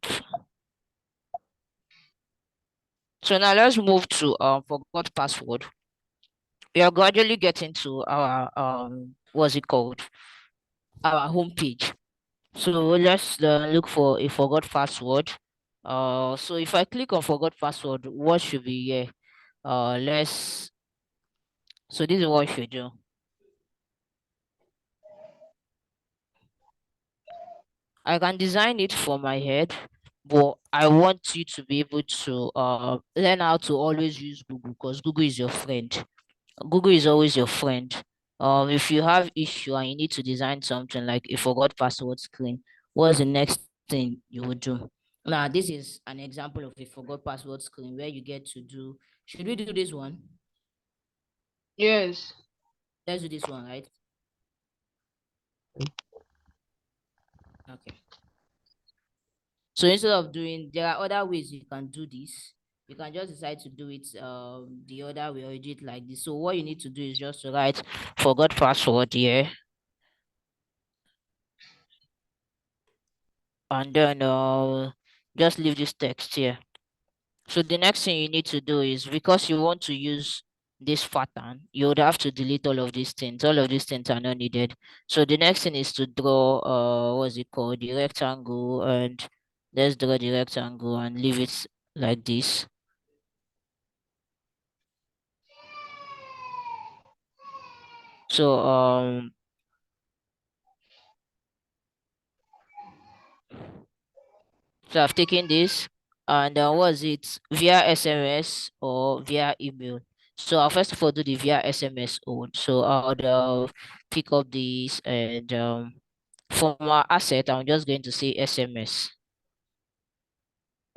So now let's move to forgot password. We are gradually getting to our what's it called? Our homepage. So let's look for a forgot password. So if I click on forgot password, what should be here? Let's. So this is what I should do. I can design it for my head, but I want you to be able to learn how to always use Google because Google is your friend. Google is always your friend. If you have issue and you need to design something like a forgot password screen, what's the next thing you would do? Now, this is an example of a forgot password screen where you get to do. Should we do this one? Yes. Let's do this one, right? Okay. So instead of doing, there are other ways you can do this. You can just decide to do it the other way or you do it like this. So what you need to do is just to write forgot password here. And then just leave this text here. So the next thing you need to do is because you want to use this pattern, you would have to delete all of these things. All of these things are not needed. So the next thing is to draw what's it called? The rectangle, and let's draw the rectangle and leave it like this. So so I've taken this and was it via SMS or via email? So I'll first of all do the via SMS own. So I'll pick up these and for my asset, I'm just going to say SMS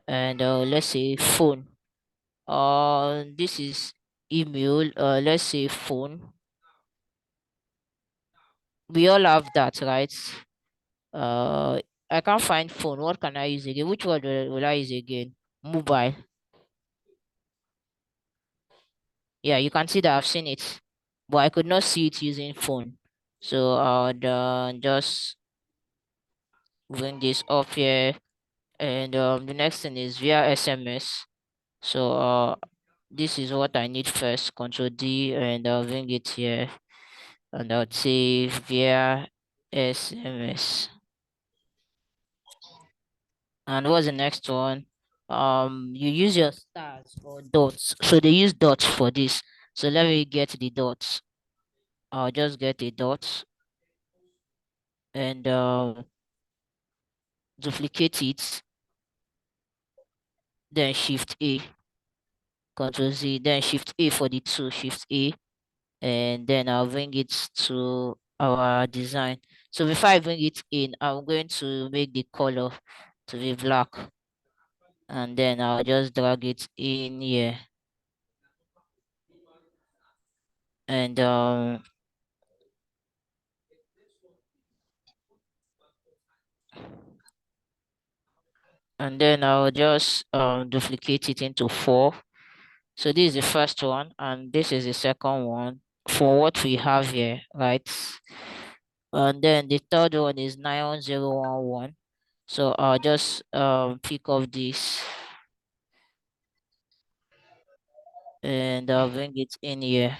and let's say phone. This is email. Let's say phone. We all have that, right? Uh, I can't find phone. What can I use again? Which one will I use again? Mobile. Yeah, you can see that I've seen it, but I could not see it using phone. So I'll just bring this up here, and the next thing is via SMS. So this is what I need first. Control D, and I'll bring it here, and I'll say via SMS. And what's the next one? You use your stars or dots. So they use dots for this. So let me get the dots. I'll just get the dots and duplicate it. Then Shift A, Control Z, then Shift A for the two, Shift A, and then I'll bring it to our design. So before I bring it in, I'm going to make the color to be black, and then I'll just drag it in here. And then I'll just duplicate it into 4. So this is the first one, and this is the second one for what we have here, right? And then the third one is 91011. So I'll just pick up this and I'll bring it in here.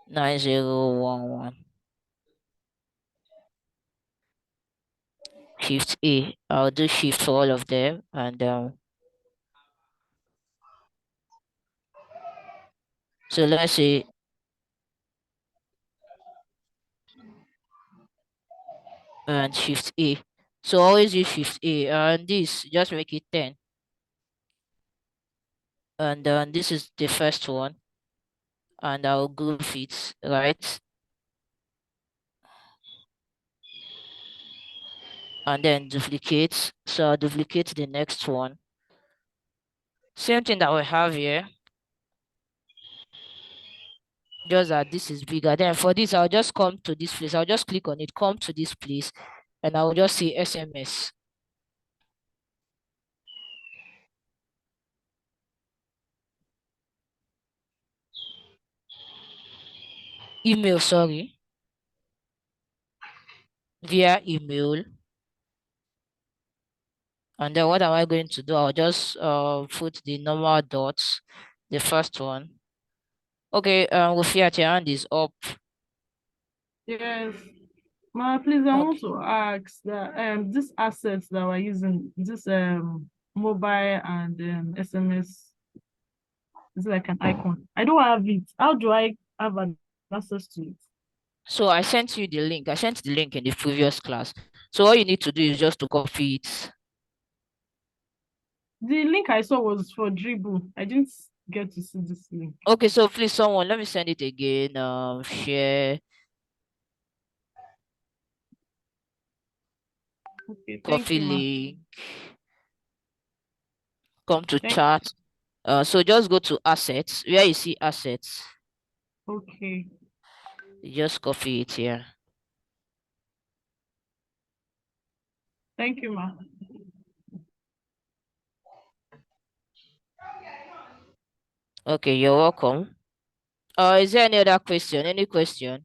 9011. Shift A. I'll do shift for all of them, and so let's say and Shift A. So always use Shift A, and this just make it 10. And this is the first one, and I'll group it, right? And then duplicate. So I'll duplicate the next one. Same thing that we have here. Just that this is bigger. Then for this, I'll just come to this place. I'll just click on it, come to this place, and I'll just say SMS. Email, sorry. Via email. And then what am I going to do? I'll just put the normal dots, the first one. Okay, Fiat, your hand is up. Yes. Ma, please, I want Okay. to ask that this assets that we're using, this mobile and SMS, is like an icon. I don't have it. How do I have access to it? So I sent you the link. I sent the link in the previous class. So all you need to do is just to copy it. The link I saw was for Dribble. I didn't get to see this link. Okay, so please, someone, let me send it again. Share, Okay, thank coffee you, ma. link, come to Thank chat. So just go to assets. Where you see assets, Okay. you just copy it here. Thank you, ma. Okay, you're welcome. Is there any other question? Any question?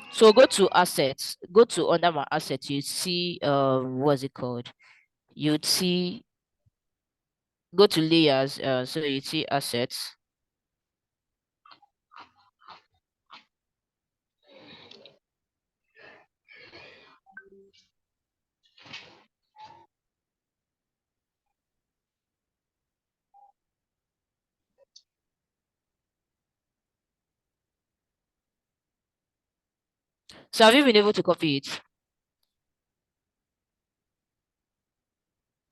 So go to assets. Go to under my assets. You see what's it called? You'd see, go to layers. So you see assets. So have you been able to copy it?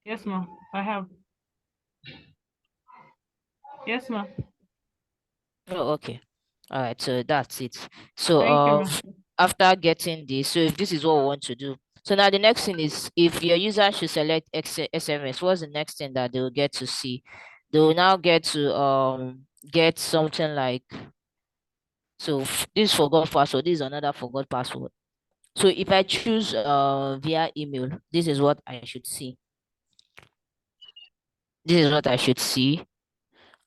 Yes, ma. I have. Yes, ma. Oh, okay. All right. So that's it. So Thank you, ma. after getting this, so if this is what we want to do, so now the next thing is if your user should select SMS, what's the next thing that they will get to see? They will now get to get something like, so this forgot password, this is another forgot password. So if I choose via email, this is what I should see. This is what I should see.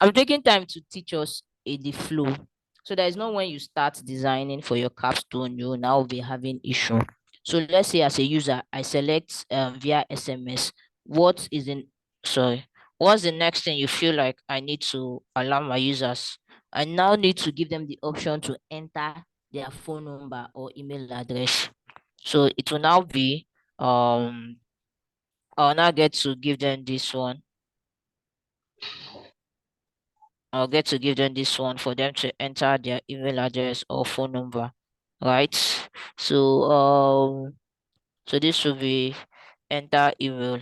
I'm taking time to teach us the flow. So there is no when you start designing for your capstone, you will now be having issue. So let's say as a user, I select via SMS. What is in sorry, what's the next thing you feel like I need to allow my users? I now need to give them the option to enter their phone number or email address. So it will now be I'll now get to give them this one. I'll get to give them this one for them to enter their email address or phone number, right? So this will be enter email.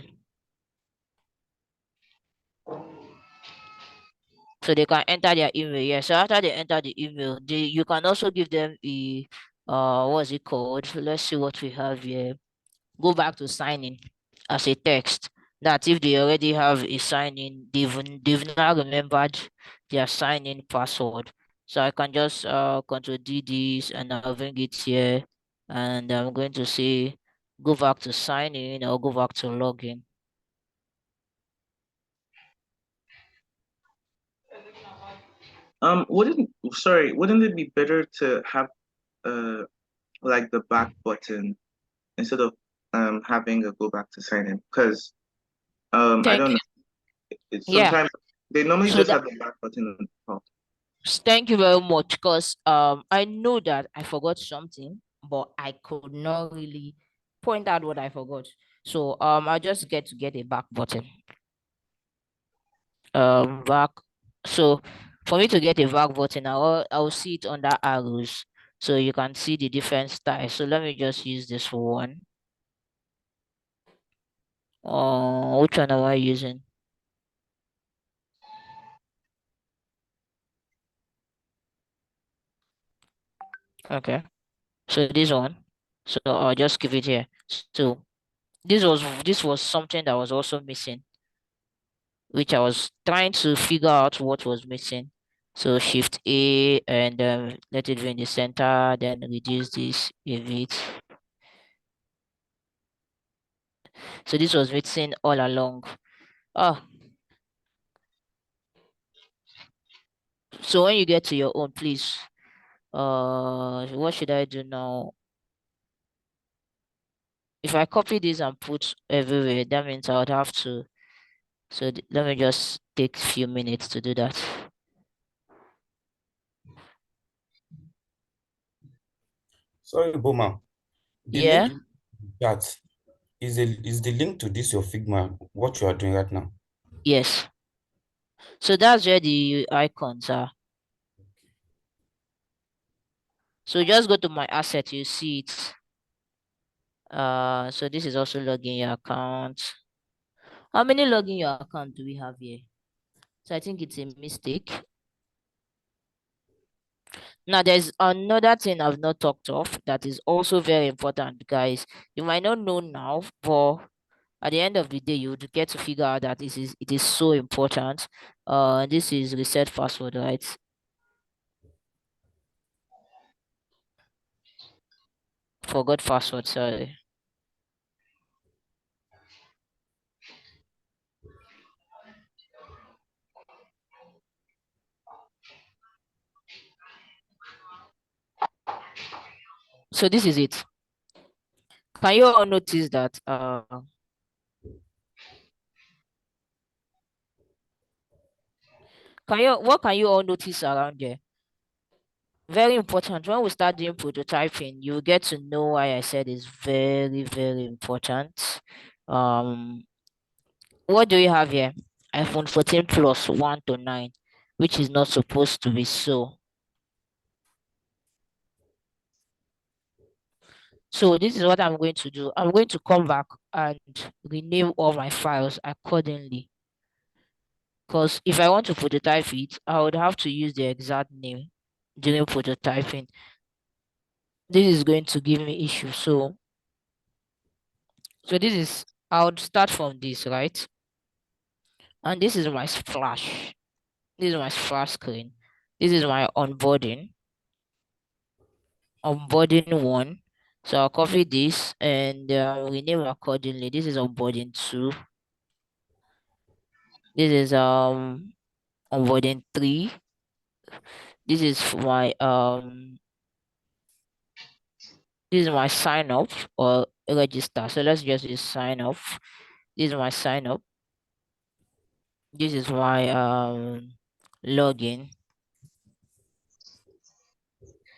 So they can enter their email. Yeah. So after they enter the email, you can also give them a what's it called? Let's see what we have here. Go back to signing as a text. That if they already have a sign in, they've now remembered their sign in password. So I can just control D this and I'll bring it here, and I'm going to say go back to sign in or go back to login. Wouldn't it be better to have uh like the back button instead of having a go back to sign in? Because I Thank don't you. know. It's Yeah. sometimes they normally So just that have the back button on the top. thank you very much, because I know that I forgot something, but I could not really point out what I forgot. So I just get a back button. Back. So for me to get a back button, I'll see it under arrows. So you can see the different styles. So let me just use this one. Which one am I using? Okay. So this one. So I'll just keep it here. So this was something that was also missing, which I was trying to figure out what was missing. So Shift A and let it be in the center, then reduce this a bit. So this was missing all along. Oh, so when you get to your own, please, what should I do now? If I copy this and put everywhere, that means I would have to. So let me just take a few minutes to do that. Sorry, Boma. The link Yeah. in chat is the link to this your Figma, what you are doing right now. Yes. So that's where the icons are. So just go to my asset, you see it. So this is also login your account. How many login your account do we have here? So I think it's a mistake. Now there's another thing I've not talked of that is also very important, guys. You might not know now, but at the end of the day, you would get to figure out that it is so important. This is reset password, right? Forgot password, sorry. So this is it. Can you all notice that what can you all notice around there? Very important. When we start doing prototyping, you get to know why I said it's very, very important. Um, what do you have here? iPhone 14 Plus 1 to 9, which is not supposed to be so. So this is what I'm going to do. I'm going to come back and rename all my files accordingly. Because if I want to prototype it, I would have to use the exact name during prototyping. This is going to give me issues. So this is, I would start from this, right? And this is my splash. This is my splash screen. This is my onboarding one. So I'll copy this and rename accordingly. This is onboarding two. This is onboarding three. This is my This is my sign up or register. So let's just use sign up. This is my sign up. This is my login.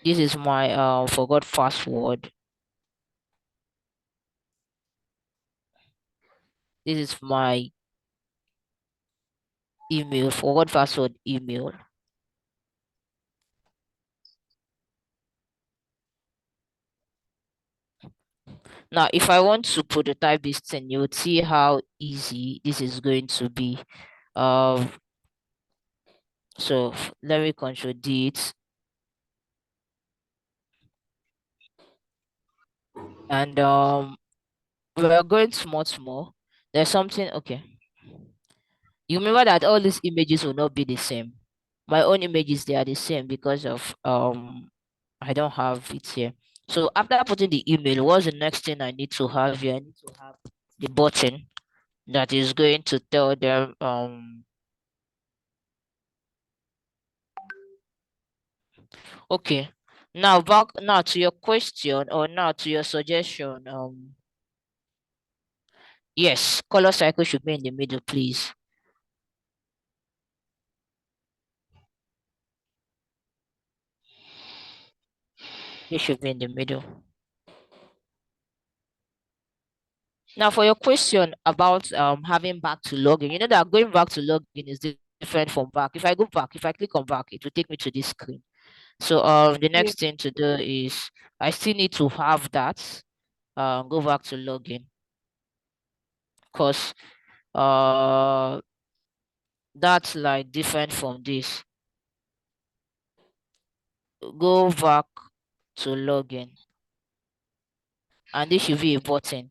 This is my forgot password. This is my email, forgot password email. Now, if I want to prototype this thing, you would see how easy this is going to be. So let me control D it. And we're going small. There's something, okay. You remember that all these images will not be the same. My own images, they are the same because of I don't have it here. So after putting the email, what's the next thing I need to have here? I need to have the button that is going to tell them okay. Now back now to your question or now to your suggestion. Yes, color cycle should be in the middle, please. It should be in the middle. Now, for your question about having back to login, you know that going back to login is different from back. If I go back, if I click on back, it will take me to this screen. So the Yeah. next thing to do is I still need to have that go back to login because that's like different from this. Go back to login, and this should be a button.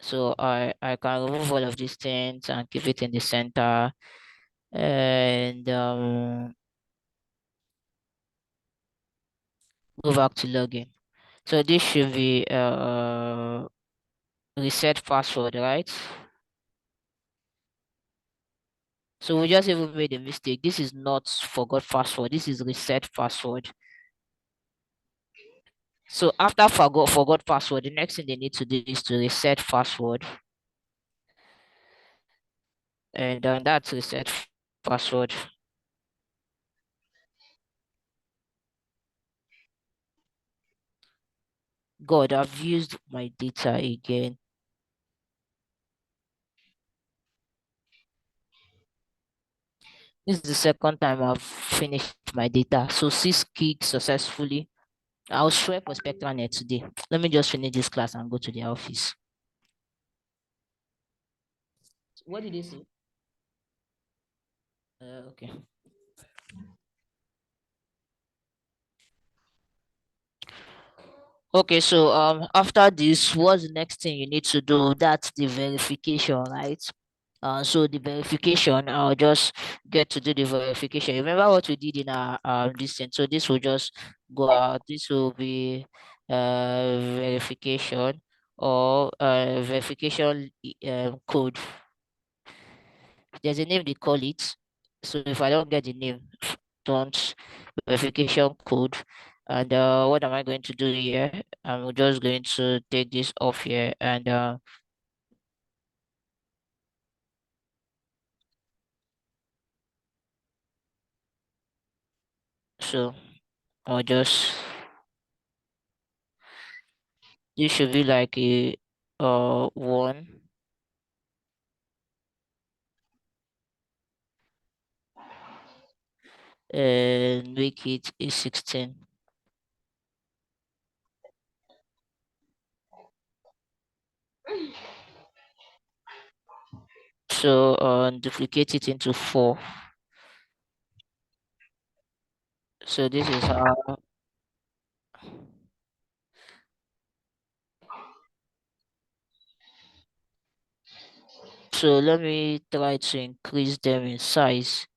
So I can remove all of these things and keep it in the center, and go back to login. So this should be reset password, right? So we just even made a mistake. This is not forgot password. This is reset password. So after forgot password, the next thing they need to do is to reset password. And that's reset password. God, I've used my data again. This is the second time I've finished my data. So 6 gigs successfully. I'll swear for SpectraNet today. Let me just finish this class and go to the office. What did they say? Okay. Okay, so after this, what's the next thing you need to do? That's the verification, right? So the verification, I'll just get to do the verification. Remember what we did in our this thing. So this will just go out. This will be verification or verification code. There's a name they call it. So if I don't get the name, don't verification code. And what am I going to do here? I'm just going to take this off here and so I'll just this should be like a one and make it a 16. So duplicate it into 4. So this is how so let me try to increase them in size.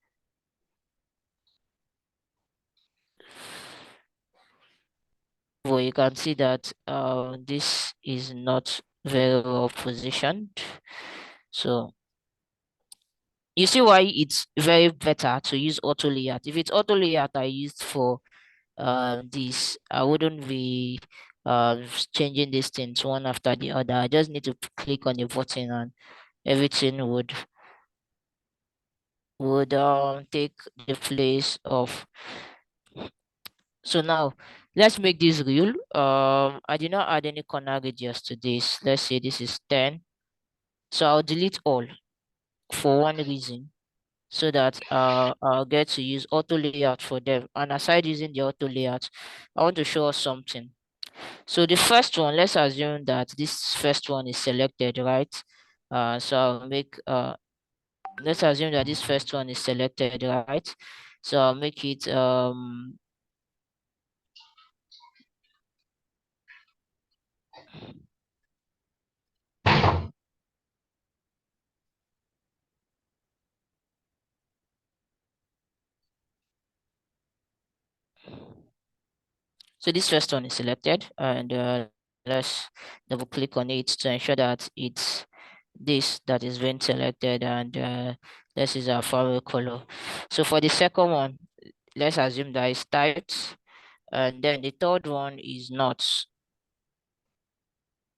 Well, you can see that this is not very well positioned. So you see why it's very better to use auto layout. If it's auto layout I used for this, I wouldn't be changing these things one after the other. I just need to click on the button and everything would take the place of. So now let's make this real. I did not add any corner radius to this. Let's say this is 10. So I'll delete all for one reason, so that I'll get to use auto layout for them. And aside using the auto layout, I want to show us something. So the first one, let's assume that this first one is selected, right? So I'll make let's assume that this first one is selected, right? So I'll make it so this first one is selected, and let's double click on it to ensure that it's this that is being selected, and this is our favorite color. So for the second one, let's assume that it's typed, and then the third one is not.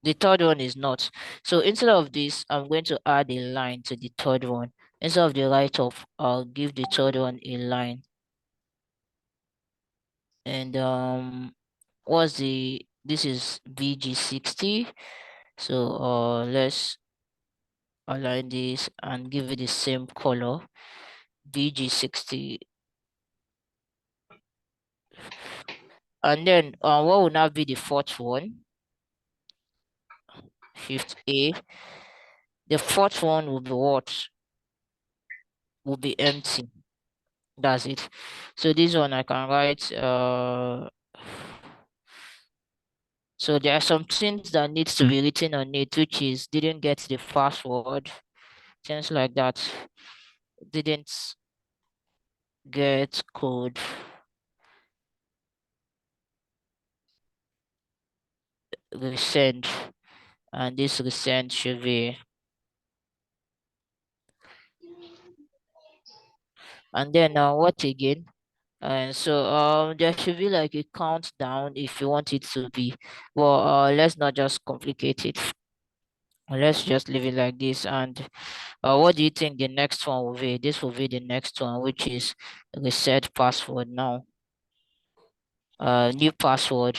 The third one is not. So instead of this, I'm going to add a line to the third one. Instead of the write off, I'll give the third one a line. And this is VG60. So let's align this and give it the same color, VG60. And then what will now be the fourth one? Shift A. The fourth one will be what? Will be empty. That's it. So this one I can write so there are some things that needs to be written on it, which is didn't get the password, things like that. Didn't get code. Resend, and this resend should be, and then what again? And so there should be like a countdown if you want it to be. Well, let's not just complicate it. Let's just leave it like this. And what do you think the next one will be? This will be the next one, which is reset password now. New password.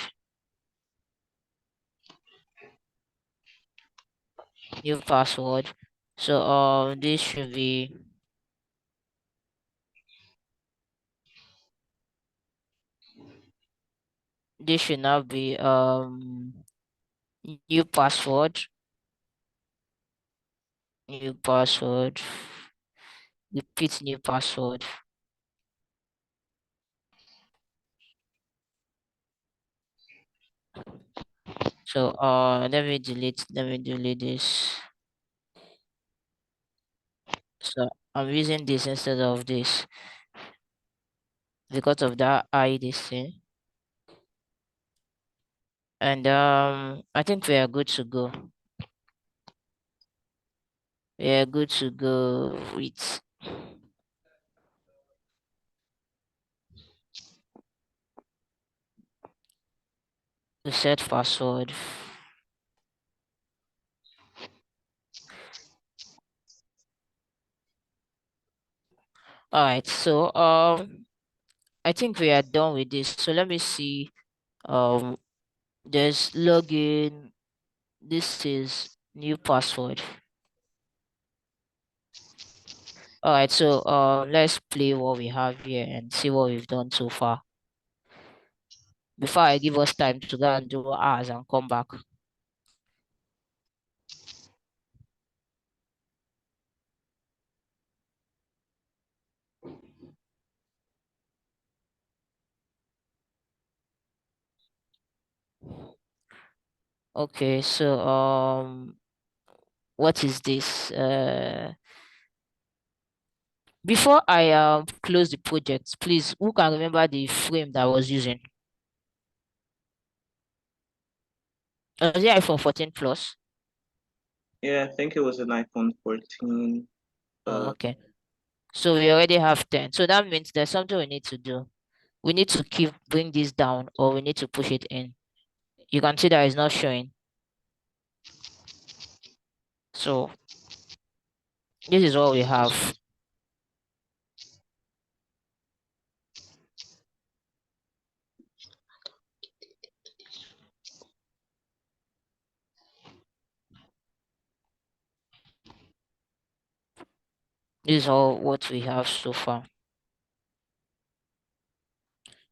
New password. So this should be this should now be new password. New password. Repeat new password. So let me delete this. So I'm using this instead of this because of that this thing. And I think we are good to go. We are good to go with reset password. All right, so I think we are done with this. So let me see. There's login. This is new password. All right, so let's play what we have here and see what we've done so far before I give us time to go and do ours and come back. Okay, so what is this? Before I close the project, please, who can remember the frame that I was using? Was it iPhone 14 Plus? Yeah, I think it was an iPhone 14. Okay. So we already have 10. So that means there's something we need to do. We need to bring this down, or we need to push it in. You can see that it's not showing. So this is what we have. This is all what we have so far.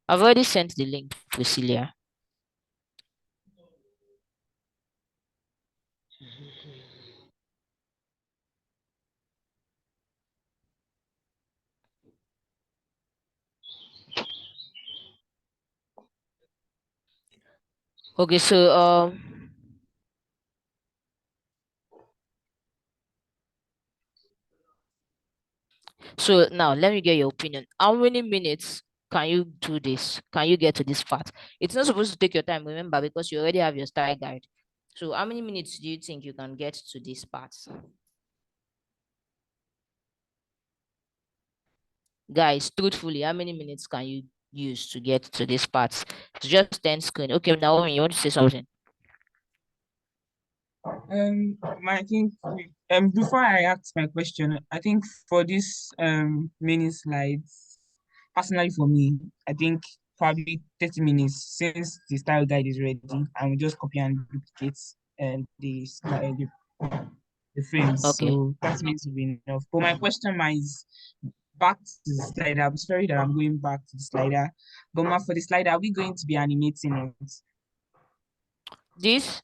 I've already sent the link, Priscilla. Okay, so now let me get your opinion. How many minutes can you do this? Can you get to this part? It's not supposed to take your time, remember, because you already have your style guide. So how many minutes do you think you can get to this part? Guys, truthfully, how many minutes can you use to get to this part? It's just 10 screen. Okay, Naomi, you want to say something? I think before I ask my question, I think for this mini slides, personally for me, I think probably 30 minutes since the style guide is ready, and we just copy and duplicate and the frames. Okay. So 30 minutes will be enough. But my question is back to the slider. I'm sorry that I'm going back to the slider. But for the slider, are we going to be animating it? This?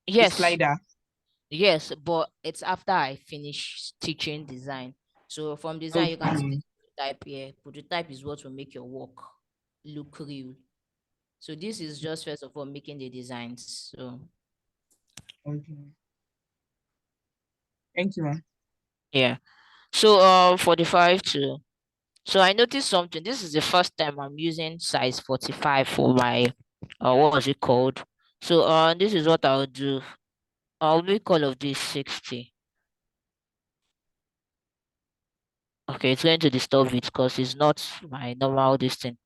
The Yes. slider. Yes, but it's after I finish teaching design. So from design, you can see the Okay. prototype here. Prototype is what will make your work look real. So this is just first of all making the designs. So Okay. Thank you, ma'am. yeah. So 45 to, so I noticed something. This is the first time I'm using size 45 for my what was it called? So this is what I'll do. I'll make all of this 60. Okay, it's going to disturb it because it's not my normal distance.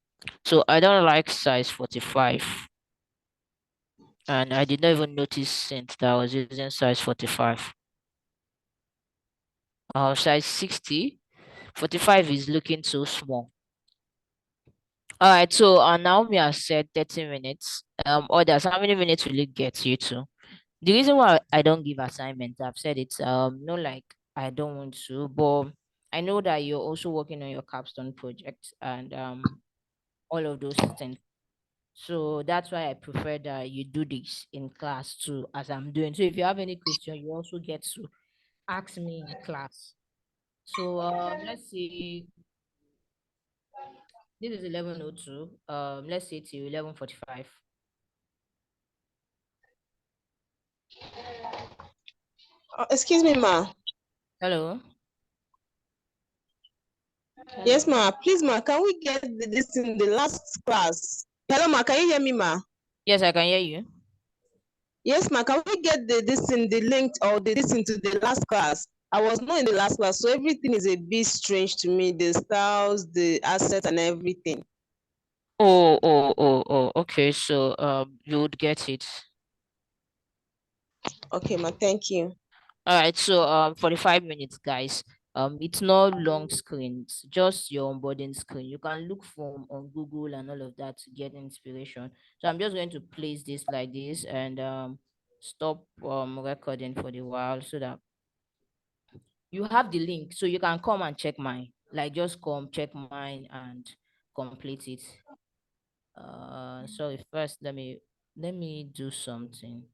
So I don't like size 45. And I did not even notice since that I was using size 45. Size 60. 45 is looking so small. All right, so now we have said 30 minutes. Others, how many minutes will it get you to? The reason why I don't give assignments, I've said it's no, like I don't want to, but I know that you're also working on your capstone project and all of those things. So that's why I prefer that you do this in class too, as I'm doing. So if you have any question, you also get to ask me in class. So let's see, this is 11:02. Let's say till 11:45. Excuse me, ma. Hello. Yes, ma. Please, ma, can we get this in the last class? Hello, ma. Can you hear me, ma? Yes, I can hear you. Yes, ma. Can we get this in the link or this into the last class? I was not in the last class, so everything is a bit strange to me. The styles, the assets, and everything. Oh. Okay, so you would get it. Okay, ma. Thank you. All right, so 45 minutes, guys. It's not long screens, just your onboarding screen. You can look from on Google and all of that to get inspiration. So I'm just going to place this like this and stop recording for the while so that you have the link, so you can come and check mine. Like just come check mine and complete it. So first let me do something.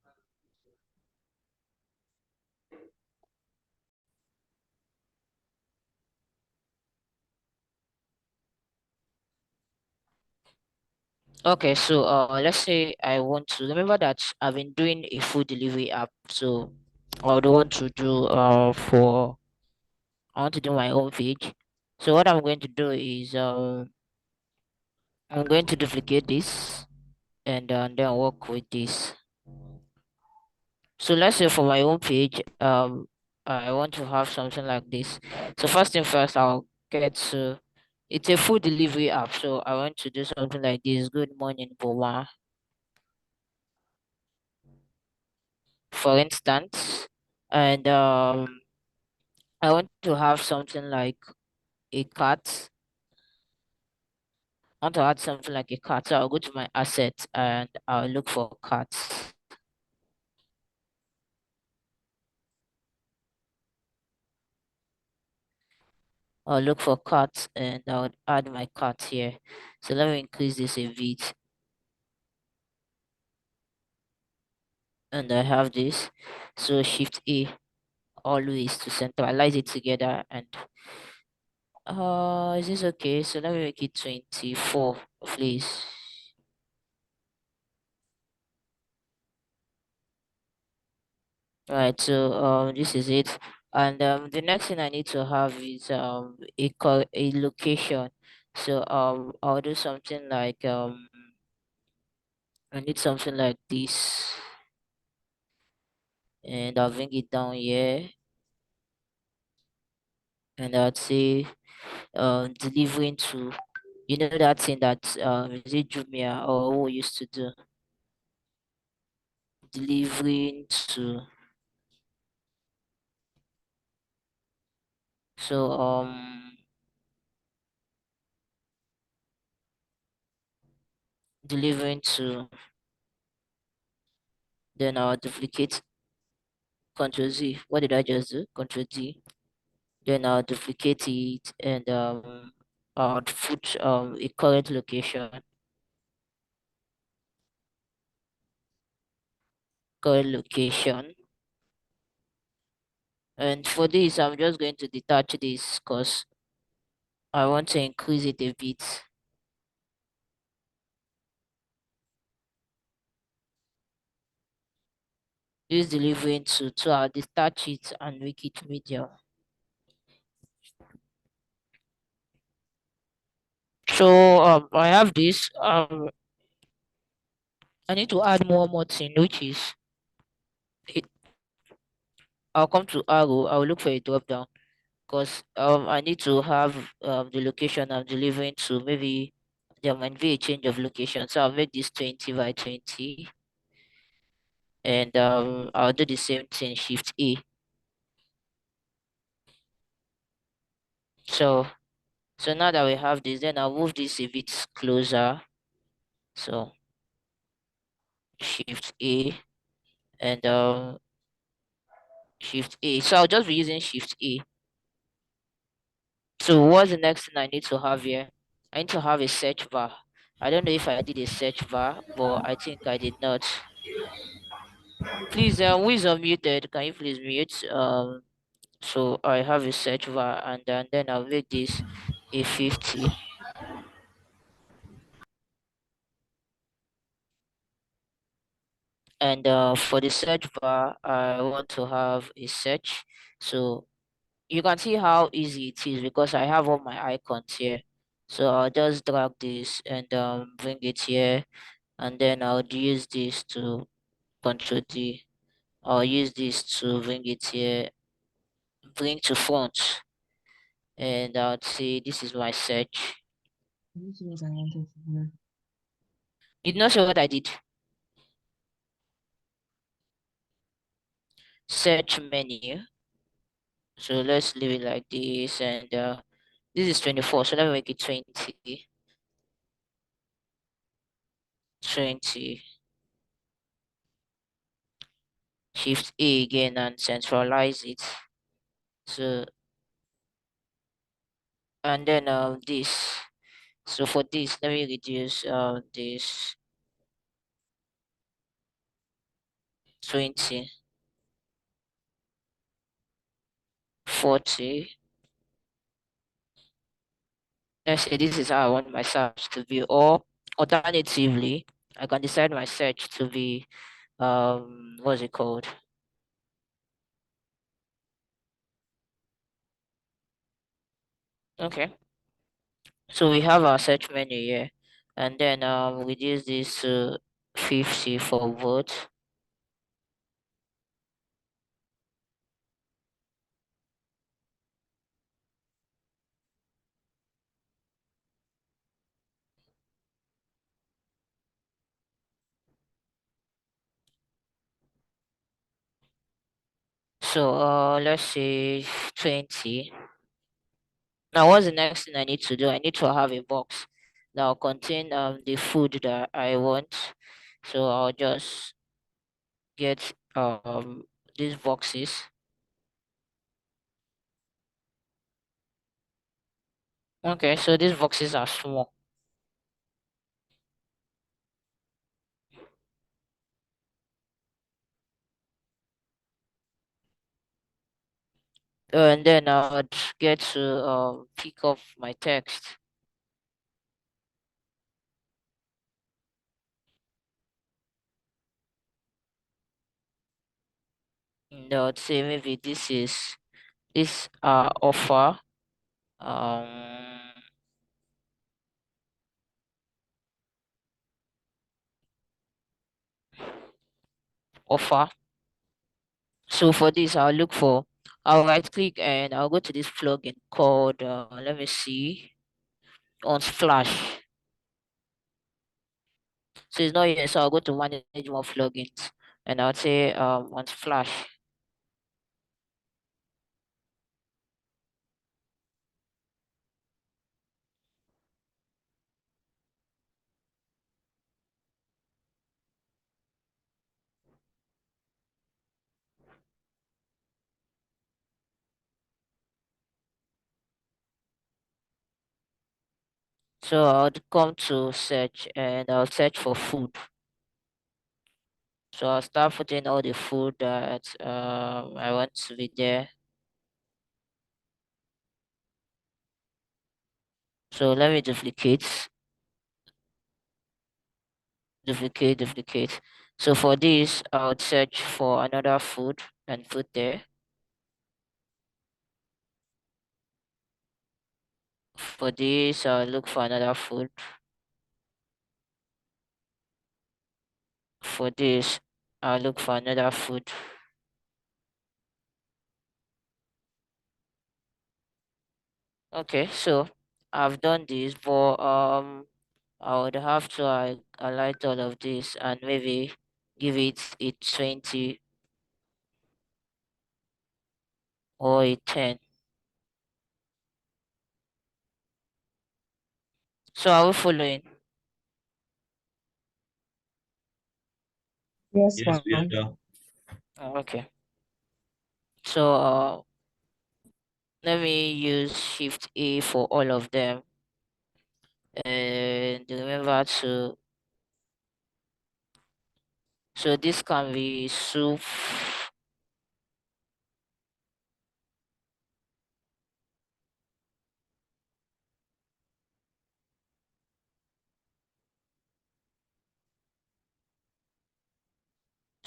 Okay, so let's say I want to remember that I've been doing a food delivery app, so I would want to do I want to do my own page. So what I'm going to do is I'm going to duplicate this and then work with this. So let's say for my own page, I want to have something like this. So first thing first, I'll get to, it's a food delivery app. So I want to do something like this. Good morning, Boma. for instance, and I want to have something like a cat. I want to add something like a cat. So I'll go to my assets and I'll look for cats. I'll look for cats and I'll add my cat here. So let me increase this a bit. And I have this. So Shift A always to centralize it together. And is this okay? So let me make it 24, please. Right, so this is it. And the next thing I need to have is a location. So I'll do something like I need something like this, and I'll bring it down here, and I'd say delivering to, you know, that thing that is it Jumia or who used to do, delivering to. So delivering to, then I'll duplicate, Control Z. What did I just do? Control D. Then I'll duplicate it and I'll put a current location, current location. And for this, I'm just going to detach this because I want to increase it a bit. Use delivering to I'll detach it and make it medium. So I have this. I need to add more thing, which is it. I'll come to arrow. I'll look for a drop down because I need to have the location I'm delivering to. Maybe there might be a change of location, so I'll make this 20 by 20, and I'll do the same thing, Shift A. So now that we have this, then I'll move this a bit closer. So Shift A and Shift A. So I'll just be using Shift A. So what's the next thing I need to have here? I need to have a search bar. I don't know if I did a search bar, but I think I did not. Please, who is unmuted? Can you please mute? So I have a search bar, and then I'll make this a 50. And for the search bar, I want to have a search. So you can see how easy it is because I have all my icons here. So I'll just drag this and bring it here, and then I'll use this to Control D. I'll use this to bring it here, bring to front, and I'll say this is my search. This is what I wanted to do. You did not see what I did. Search menu. So let's leave it like this, and this is 24. So let me make it 20. 20. Shift A again and centralize it. So and then this. So for this, let me reduce this 20, 40. Let's say this is how I want my search to be, or alternatively, I can decide my search to be what's it called? Okay. So we have our search menu here, and then reduce this to 50 for vote. So let's say 20. Now what's the next thing I need to do? I need to have a box that will contain the food that I want. So I'll just get these boxes. Okay, so these boxes are small. And then I would get to pick up my text. And I would say maybe this offer um offer. So for this, I'll right click and I'll go to this plugin called let me see, on Splash. So it's not here, so I'll go to manage more plugins and I'll say on Splash. So I'll come to search and I'll search for food. So I'll start putting all the food that I want to be there. So let me duplicate. So for this, I would search for another food and put there. For this, I'll look for another food. For this, I'll look for another food. Okay, so I've done this, but I would have to highlight all of this and maybe give it a 20 or a 10. So are we following? Yes, Yes, we ma'am. are. Oh, okay. So let me use Shift A for all of them. And remember to, so this can be soup.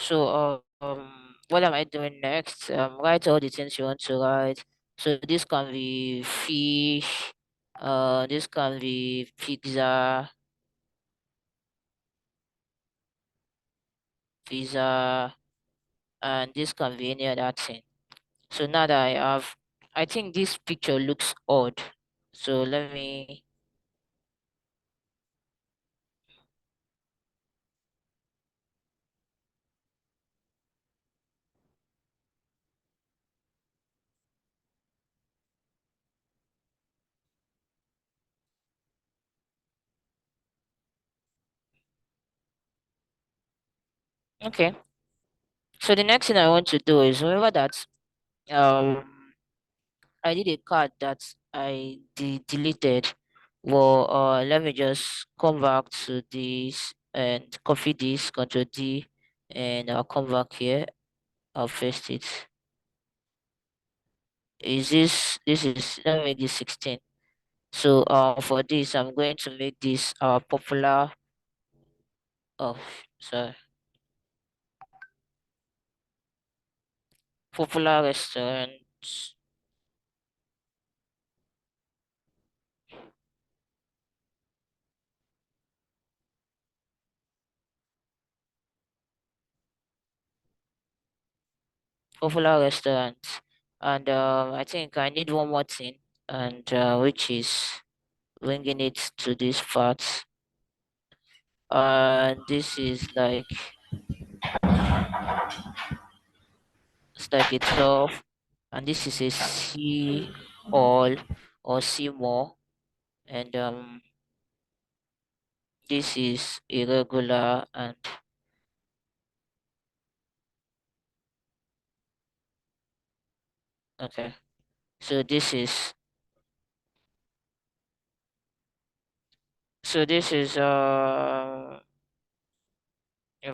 So what am I doing next? Write all the things you want to write. So this can be fish, this can be pizza, and this can be any other thing. So now that I think this picture looks odd. So let me, okay. So the next thing I want to do is, remember that um I did a card that I deleted. Well, let me just come back to this and copy this, Control D, and I'll come back here. I'll paste it. Let me make this 16. So for this, I'm going to make this oh sorry, popular restaurants. Popular restaurants. And I think I need one more thing, and which is bringing it to this part. This is like looks like a 12, and this is a C all or C more, and this is irregular, and okay, so this is a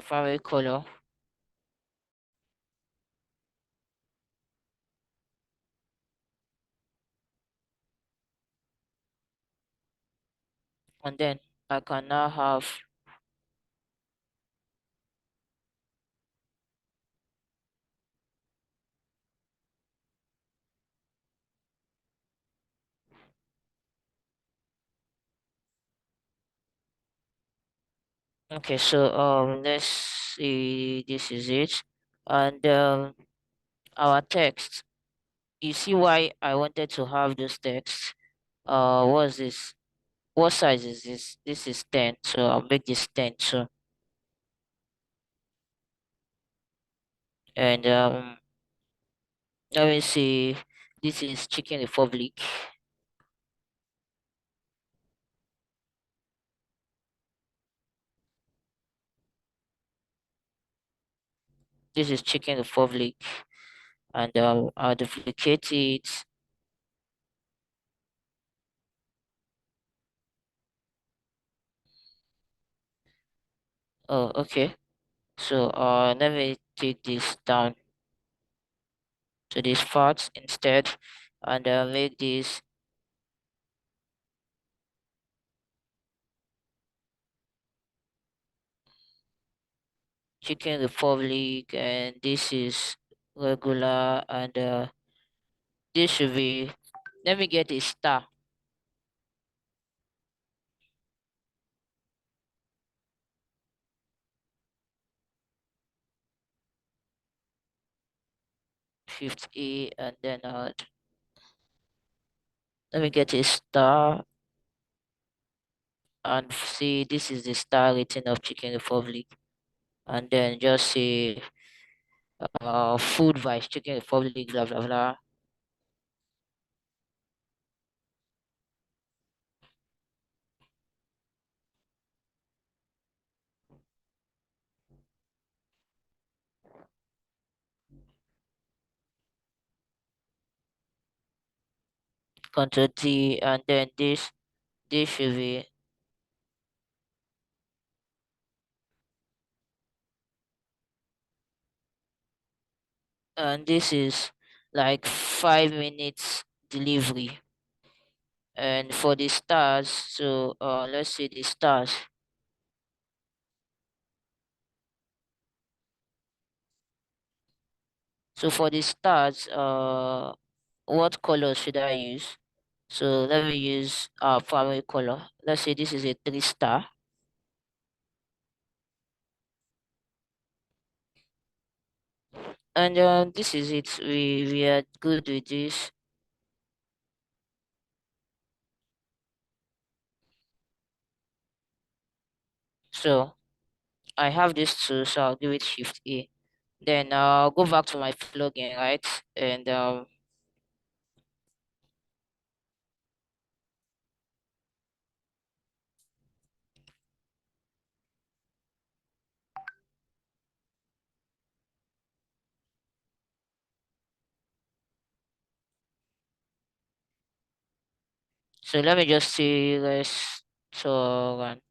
vary color, and then I can now have okay, so let's see, this is it, and our text. You see why I wanted to have those texts? What's this? What size is this? This is 10, so I'll make this 10 too. And let me see. This is Chicken Republic. This is Chicken Republic, and I'll duplicate it. Oh, okay. So let me take this down to this part instead, and make this Chicken Republic, and this is regular, and this should be. Let me get a star. Shift A, and then let me get a star, and see, this is the star rating of Chicken Republic, and then just say food vice Chicken Republic, blah blah blah. Control T, and then this should be, and this is like 5 minutes delivery. And for the stars, so let's see the stars. So for the stars, what color should I use? So let me use primary color. Let's say this is a 3 star. And this is it. We are good with this. So I have this too, so I'll give it Shift A. Then I'll go back to my plugin, right? And so let me just say restaurant.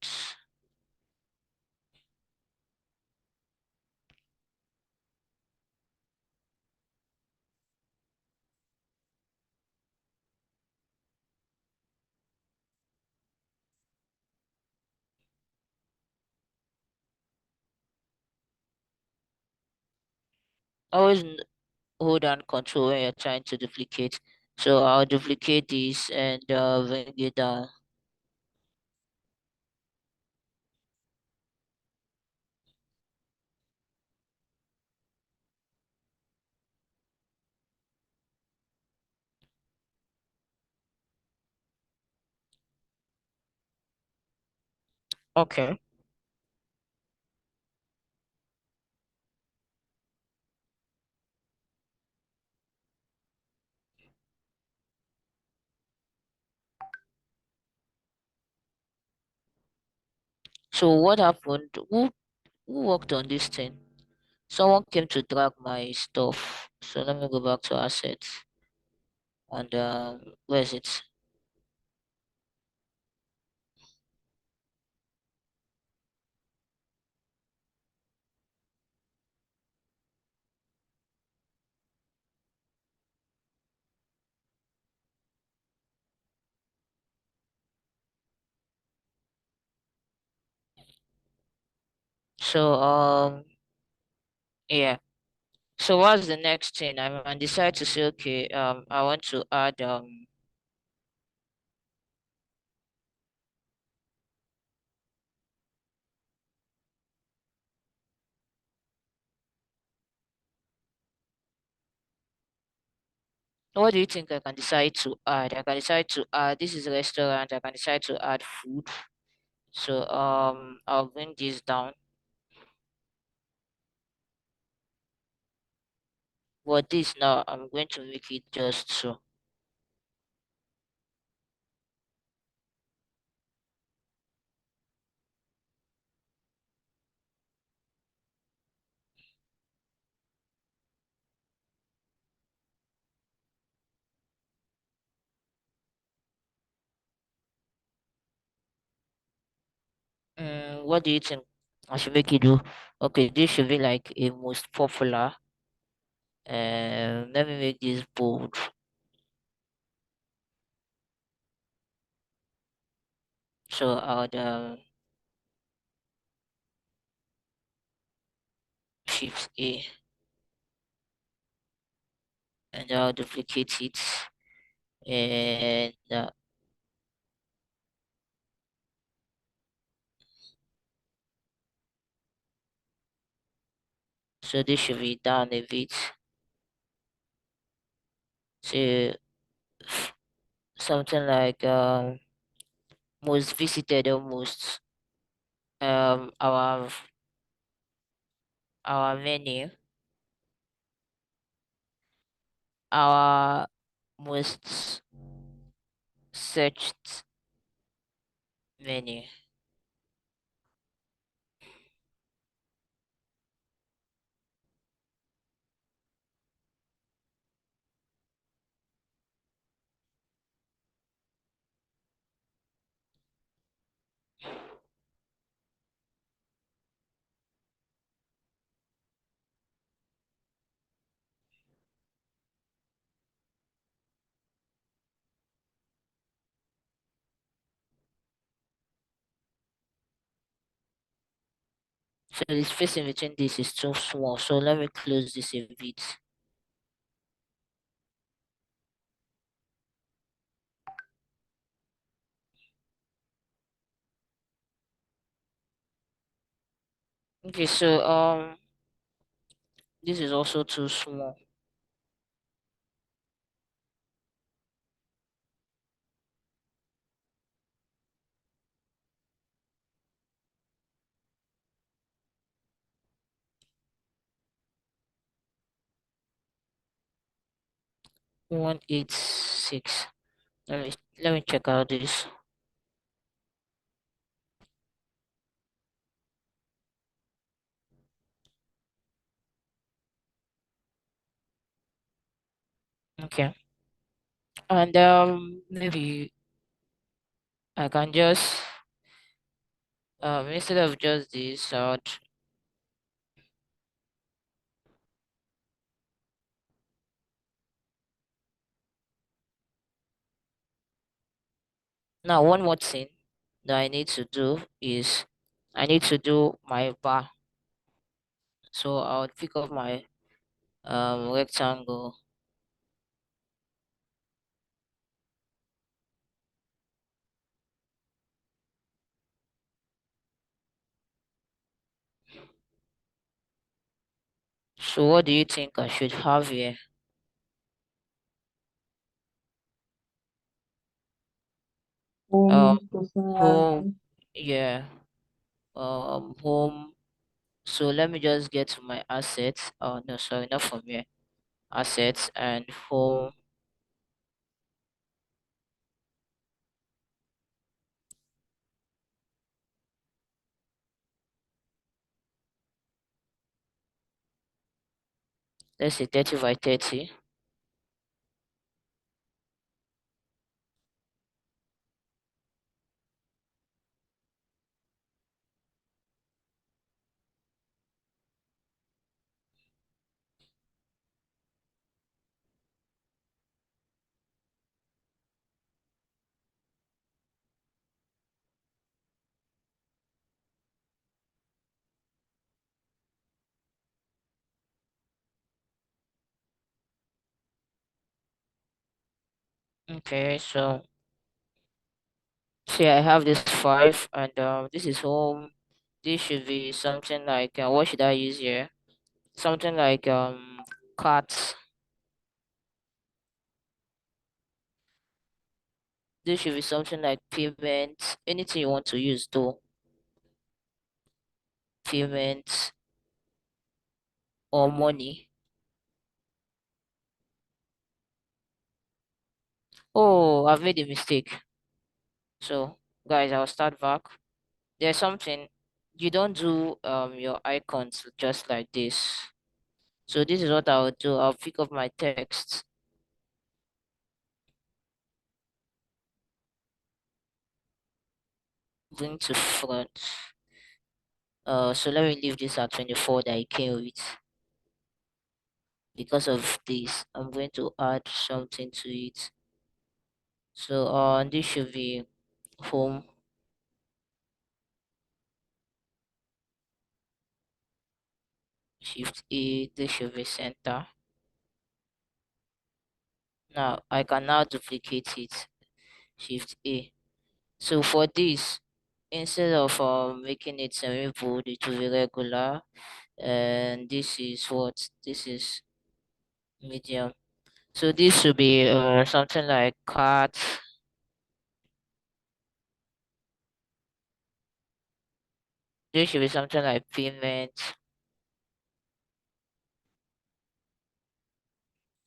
Always hold down control when you're trying to duplicate. So I'll duplicate this and bring it down. Okay. So what happened? Who worked on this thing? Someone came to drag my stuff. So let me go back to assets. And where is it? So yeah. So what's the next thing? I decide to say, okay, I want to add what do you think I can decide to add? I can decide to add, this is a restaurant, I can decide to add food. So I'll bring this down. But this now I'm going to make it just so. What do you think I should make it do? Okay, this should be like a most popular. Let me make this bold. So I'll shift A and I'll duplicate it and so this should be down a bit. So something like most visited or most our menu, our most searched menu. So the spacing between this is too small. So let me close this a bit. Okay, so this is also too small. One eight six. Let me check out this. Okay. And maybe I can just instead of just this out. Now one more thing that I need to do is I need to do my bar. So I'll pick up my rectangle. So what do you think I should have here? Um, home, yeah. Home. So let me just get to my assets. Oh no, sorry, not from here. Assets and home. let's say 30 by 30. Okay, so see, I have this five, and this is home. This should be something like what should I use here? Something like carts. This should be something like payments. Anything you want to use, though. Payments or money. Oh, I've made a mistake. So, guys, I'll start back. There's something you don't do your icons just like this. So this is what I'll do. I'll pick up my text, bring to front. So let me leave this at 24 that I came with. Because of this, I'm going to add something to it. So this should be home. Shift A, this should be center. Now I can now duplicate it. Shift A. So for this, instead of making it semi-bold, it will be regular. And this is what? This is medium. So this should be something like cut. This should be something like payment.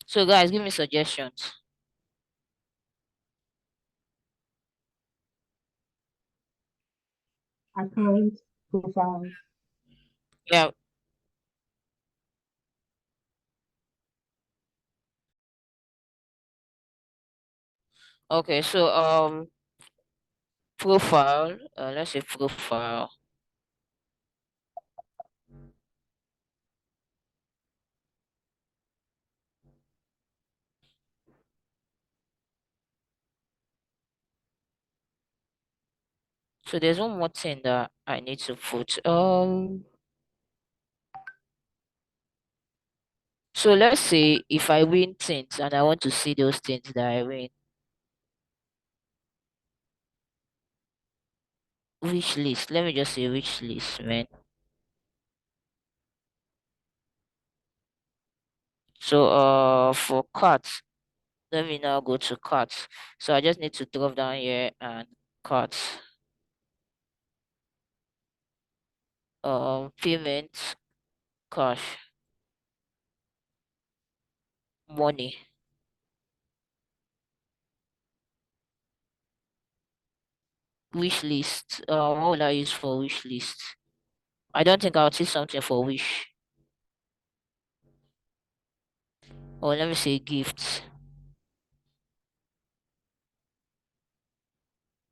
So guys, give me suggestions. Account profile. Yeah. Okay. So profile. Let's say profile. So there's one more thing that I need to put. So let's say if I win things and I want to see those things that I win. Wish list. Let me just say wish list, man. So for cards, let me now go to cards. So I just need to drop down here and cards. Payments, cash, money. Wish list. What will I use for wish list? I don't think I'll choose something for wish. Or let me say gifts.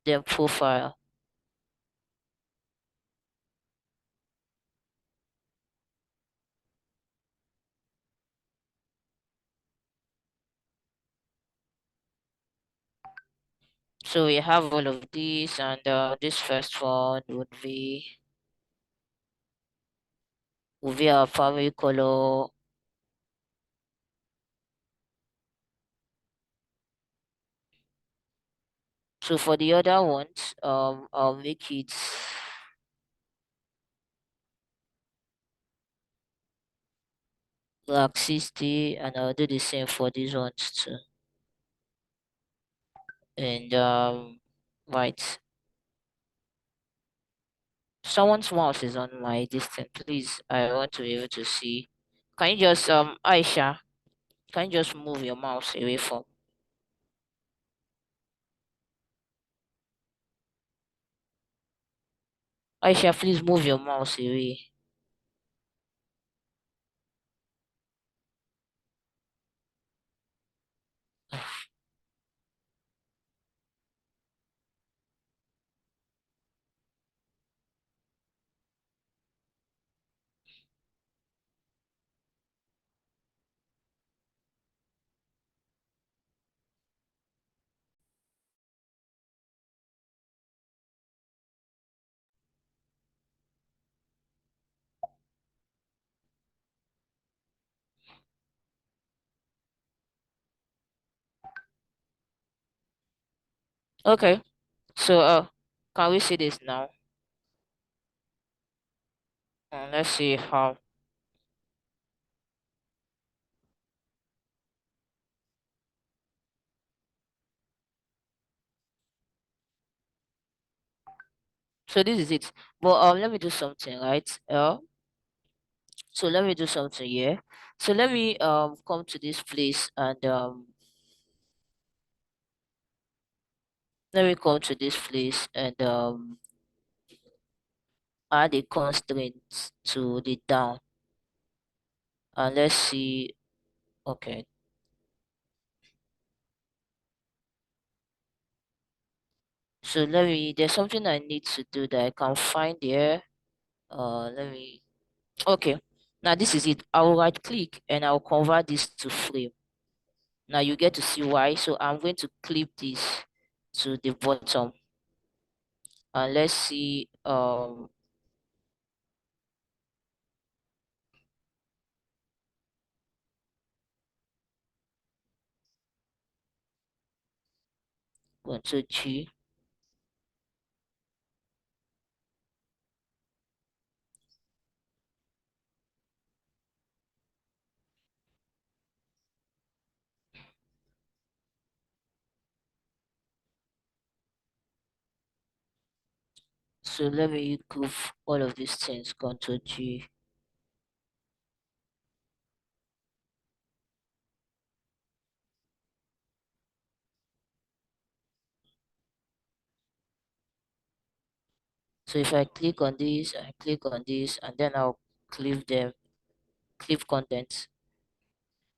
Then profile. So we have all of these, and this first one would be our family color. So for the other ones, I'll make it like 60, and I'll do the same for these ones too. And right. Someone's mouse is on my distance. Please, I want to be able to see. Can you just Aisha, can you just move your mouse away from Aisha, please move your mouse away. Okay. So can we see this now? Let's see how. So this is it. But let me do something, right? So let me do something here. So let me come to this place and let me come to this place and add a constraint to the down, and let's see. Okay. So there's something I need to do that I can find here. Let me, okay. Now this is it. I'll right click and I'll convert this to frame. Now you get to see why. So I'm going to clip this to the bottom, and let's see, Control G. So let me group all of these things, Control G. So if I click on this, I click on this, and then I'll clip them, clip contents.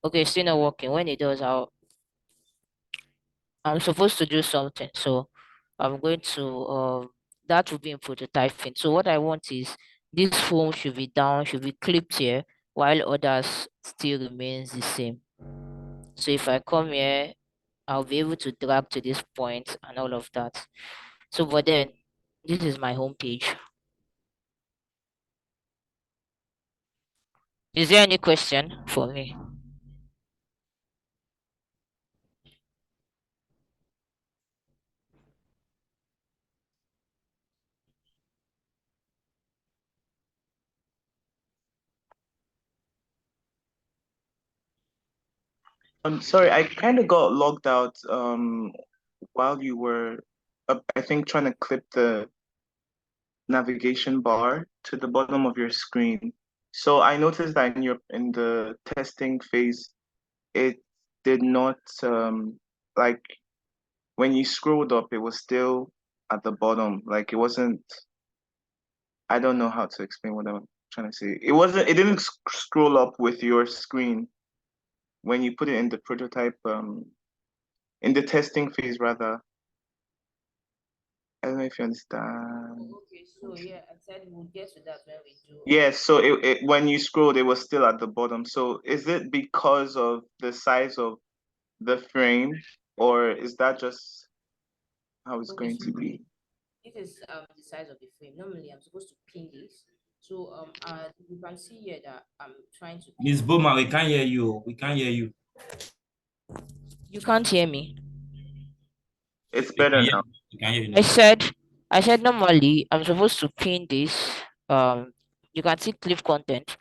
Okay, still not working. When it does, I'm supposed to do something. So I'm going to that will be in prototyping. So what I want is this form should be down, should be clipped here, while others still remains the same. So if I come here, I'll be able to drag to this point and all of that. So but then this is my home page. Is there any question for me? I'm sorry, I kind of got logged out while you were, I think, trying to clip the navigation bar to the bottom of your screen. So I noticed that in the testing phase, it did not like when you scrolled up, it was still at the bottom. Like it wasn't. I don't know how to explain what I'm trying to say. It wasn't. It didn't scroll up with your screen when you put it in the prototype. In the testing phase, rather. I don't know if you understand. Okay, so yeah, I said we'll get to that when we do. Yes, so when you scrolled, it was still at the bottom. So is it because of the size of the frame, or is that just how it's Okay, going so to be? this is the size of the frame. Normally, I'm supposed to pin this. So you can see here that I'm trying to pin. Miss Boma, we can't hear you. We can't hear you. You can't hear me. It's We can better hear now. you. We can hear you I now. said, I said normally I'm supposed to pin this. You can see clip content,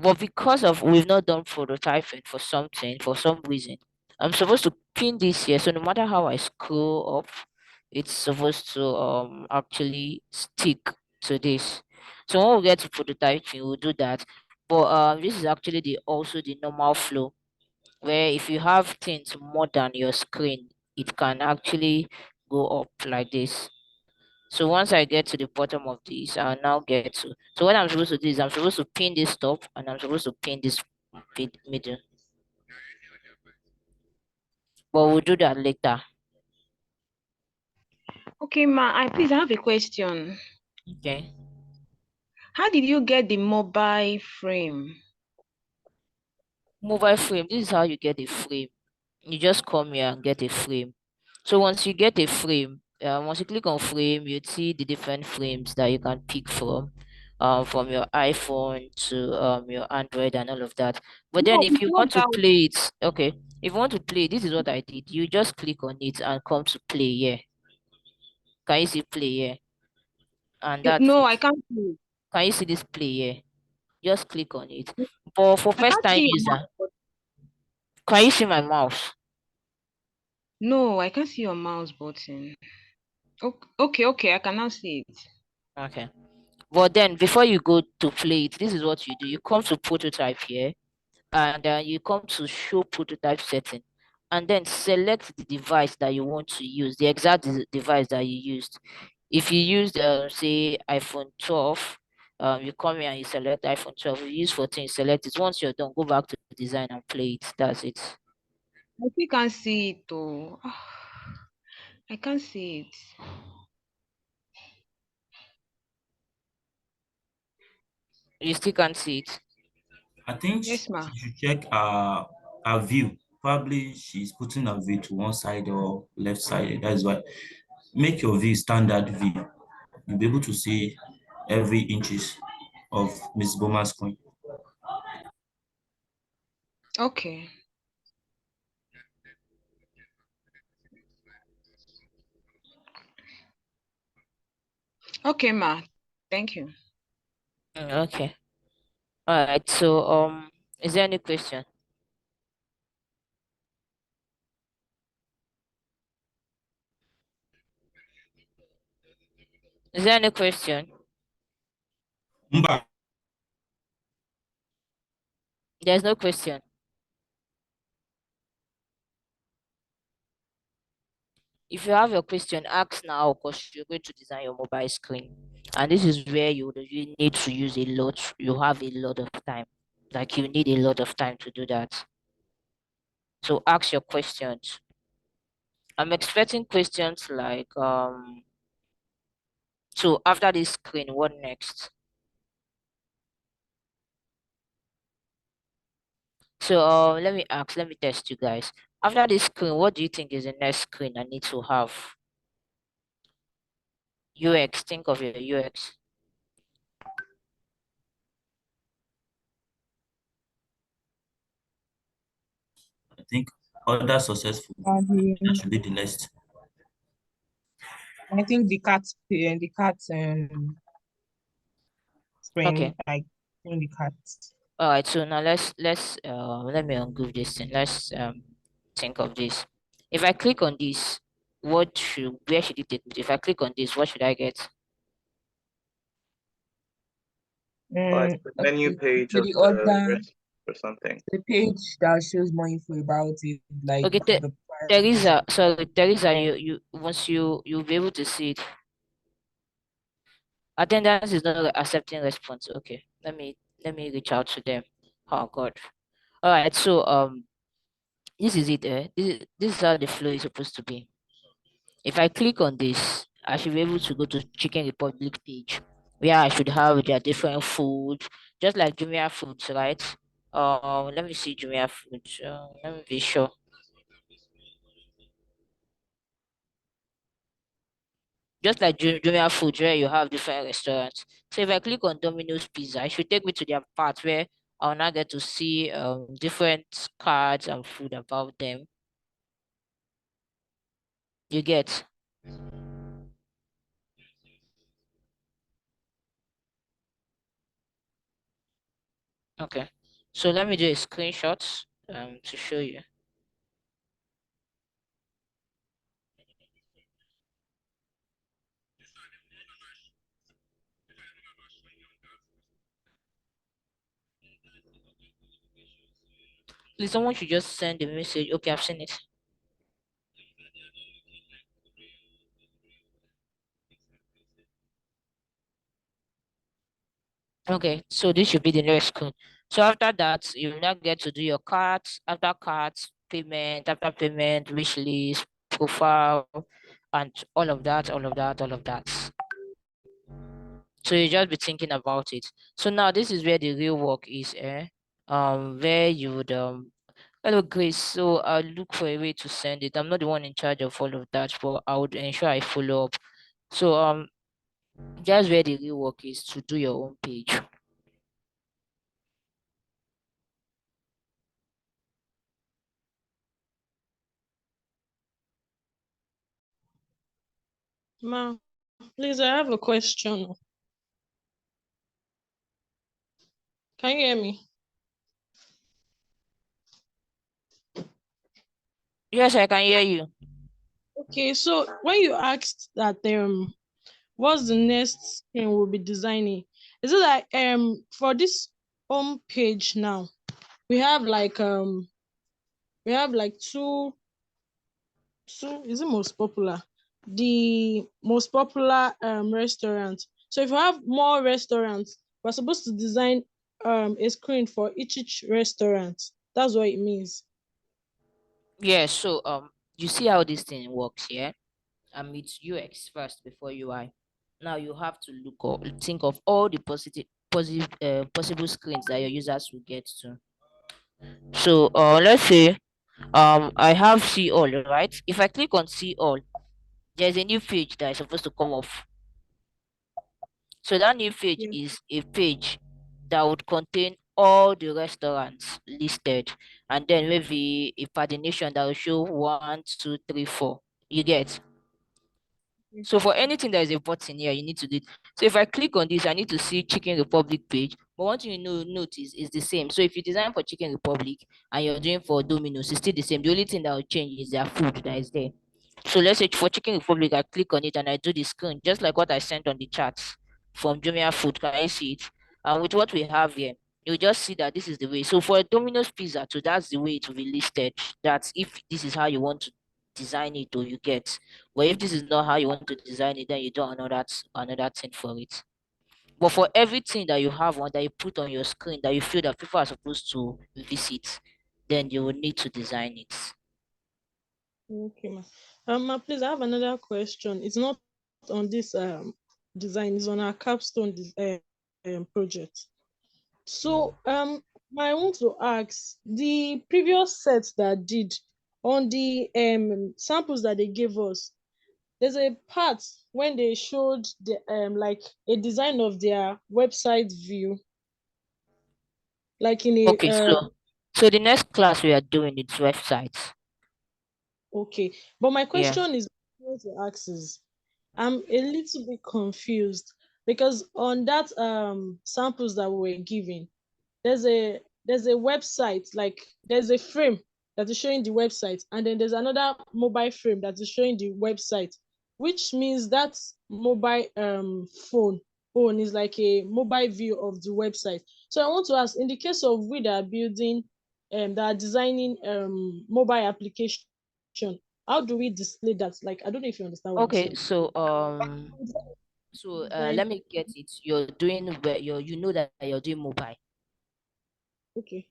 but because of we've not done prototyping for something for some reason, I'm supposed to pin this here. So no matter how I scroll up, it's supposed to actually stick to this. So when we get to prototyping, we'll do that. But this is actually the also the normal flow where if you have things more than your screen, it can actually go up like this. So once I get to the bottom of this, I'll now get to. So what I'm supposed to do is I'm supposed to pin this top and I'm supposed to pin this middle. But we'll do that later. Okay, ma, I please have a question. Okay. How did you get the mobile frame? Mobile frame. This is how you get a frame. You just come here and get a frame. So once you get a frame, once you click on frame, you see the different frames that you can pick from your iPhone to your Android and all of that. But then No, if it's you not want to that. play it, okay, if you want to play, this is what I did. You just click on it and come to play here. Can you see play here? And that's No, it. I can't see it. Can you see this play here? Just click on it. But for I first can't time see your user, mouse button. can you see my mouse? No, I can't see your mouse button. Okay, I can now see it. Okay. But then before you go to play it, this is what you do. You come to prototype here, and you come to show prototype setting, and then select the device that you want to use, the exact device that you used. If you used say iPhone 12, you come here and you select iPhone 12. If you use 14, select it. Once you're done, go back to design and play it. That's it. I still can't see it though. I can't see it. You still can't see it. I think Yes, ma. she should check her view. Probably she's putting her view to one side or left side. That's why. Make your view standard view. You'll be able to see every inches of Miss Boma's screen. Okay. Okay, ma. Thank you. Okay. All right. So is there any question? Is there any question? Mba, There's no question. If you have your question, ask now because you're going to design your mobile screen. And this is where you need to use a lot. You have a lot of time. Like you need a lot of time to do that. So ask your questions. I'm expecting questions like so after this screen, what next? So let me test you guys. After this screen, what do you think is the next screen I need to have? UX, think of your UX. I think other successful. That Um, should be the next. I think the cat Okay. screen, like in the cat. All right, so now let me ungroup this thing. Let's think of this. If I click on this, where should it take me to? If I click on this, what should I get? Like the menu Okay. page So of the the other rest or something. the page that shows more info about it, like Okay, the there price. is a sorry, there is a you once you'll be able to see it. Attendance is not accepting response. Okay, let me reach out to them. Oh God. All right, so this is it. This is how the flow is supposed to be. If I click on this, I should be able to go to Chicken Republic page where I should have their different food, just like Jumia foods, right? Let me see Jumia foods. Let me be sure. Just like Jumia foods where you have different restaurants. So if I click on Domino's Pizza, it should take me to their part where I'll now get to see different cards and food about them. You get? Okay. So let me do a screenshot to show you. Please, someone should just send a message. Okay, I've seen it. Okay, so this should be the next screen. So after that, you will now get to do your cards. After cards, payment. After payment, wish list, profile, and all of that, all of that, all of that. So you just be thinking about it. So now this is where the real work is, where you would hello Grace. So I'll look for a way to send it. I'm not the one in charge of all of that, but I would ensure I follow up. So that's where the real work is to do your own page. Ma, please, I have a question. Can you hear me? Yes, I can hear you. Okay, so when you asked that what's the next thing we'll be designing, is it like for this home page now, we have like two, is it most popular? The most popular restaurant. So if you have more restaurants, we're supposed to design a screen for each restaurant. That's what it means. Yeah, so you see how this thing works, yeah? It's UX first before UI. Now you have to think of all the possible screens that your users will get to. So let's say I have see all, right? If I click on see all, there's a new page that is supposed to come off. So that new page Yeah. is a page that would contain all the restaurants listed, and then maybe a pagination that will show 1, 2, 3, 4. You get? So for anything that is a button here, you need to do it. So if I click on this, I need to see Chicken Republic page. But one thing you know notice is the same. So if you design for Chicken Republic and you're doing for Domino's, it's still the same. The only thing that will change is their food that is there. So let's say for Chicken Republic, I click on it and I do the screen, just like what I sent on the charts from Jumia Food. Can you see it? And with what we have here, you just see that this is the way. So for a Domino's pizza, so that's the way it will be listed. That's if this is how you want to design it, or you get. But if this is not how you want to design it, then you do another thing for it. But for everything that you have on that you put on your screen that you feel that people are supposed to visit, then you will need to design it. Okay, ma. Please, I have another question. It's not on this design, it's on our capstone project. So I want to ask the previous sets that did on the samples that they gave us, there's a part when they showed the like a design of their website view, like in a Okay, so the next class we are doing is websites. okay. But my Yeah. question is, I want to ask is, I'm a little bit confused because on that samples that we were given, there's a website, like there's a frame that is showing the website, and then there's another mobile frame that is showing the website, which means that mobile phone is like a mobile view of the website. So I want to ask, in the case of we that are building that are designing mobile application, how do we display that? Like, I don't know if you understand what I'm Okay, saying. let Design. me get it. You're doing where you know that you're doing mobile. Okay.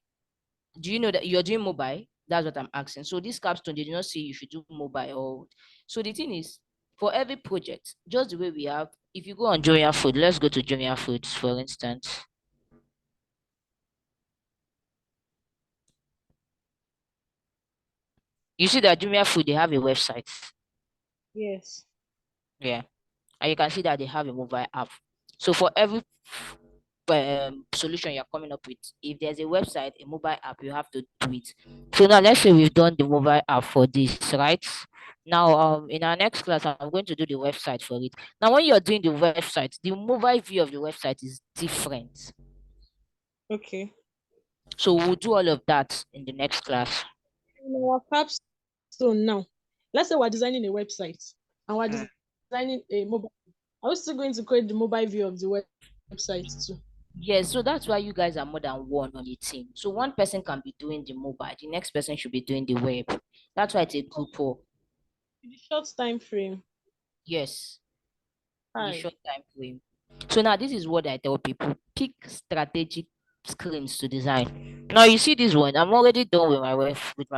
Do you know that you're doing mobile? That's what I'm asking. So this capstone, they did not say you should do mobile. Or so the thing is, for every project, just the way we have, if you go on Jumia Food, let's go to Jumia Foods, for instance. You see that Jumia Food, they have a website. Yes. Yeah. And you can see that they have a mobile app. So for every solution you're coming up with, if there's a website, a mobile app, you have to do it. So now let's say we've done the mobile app for this, right? Now in our next class, I'm going to do the website for it. Now when you're doing the website, the mobile view of the website is different. Okay. So we'll do all of that in the next class. In our capstone now, let's say we're designing a website and we're Mm. designing a mobile. Are we still going to create the mobile view of the website too? Yes, so that's why you guys are more than one on the team. So one person can be doing the mobile, the next person should be doing the web. That's why it's a group work. In the short time frame. Yes, with a Hi. short time frame. So now this is what I tell people: pick strategic screens to design. Now you see this one. I'm already done with with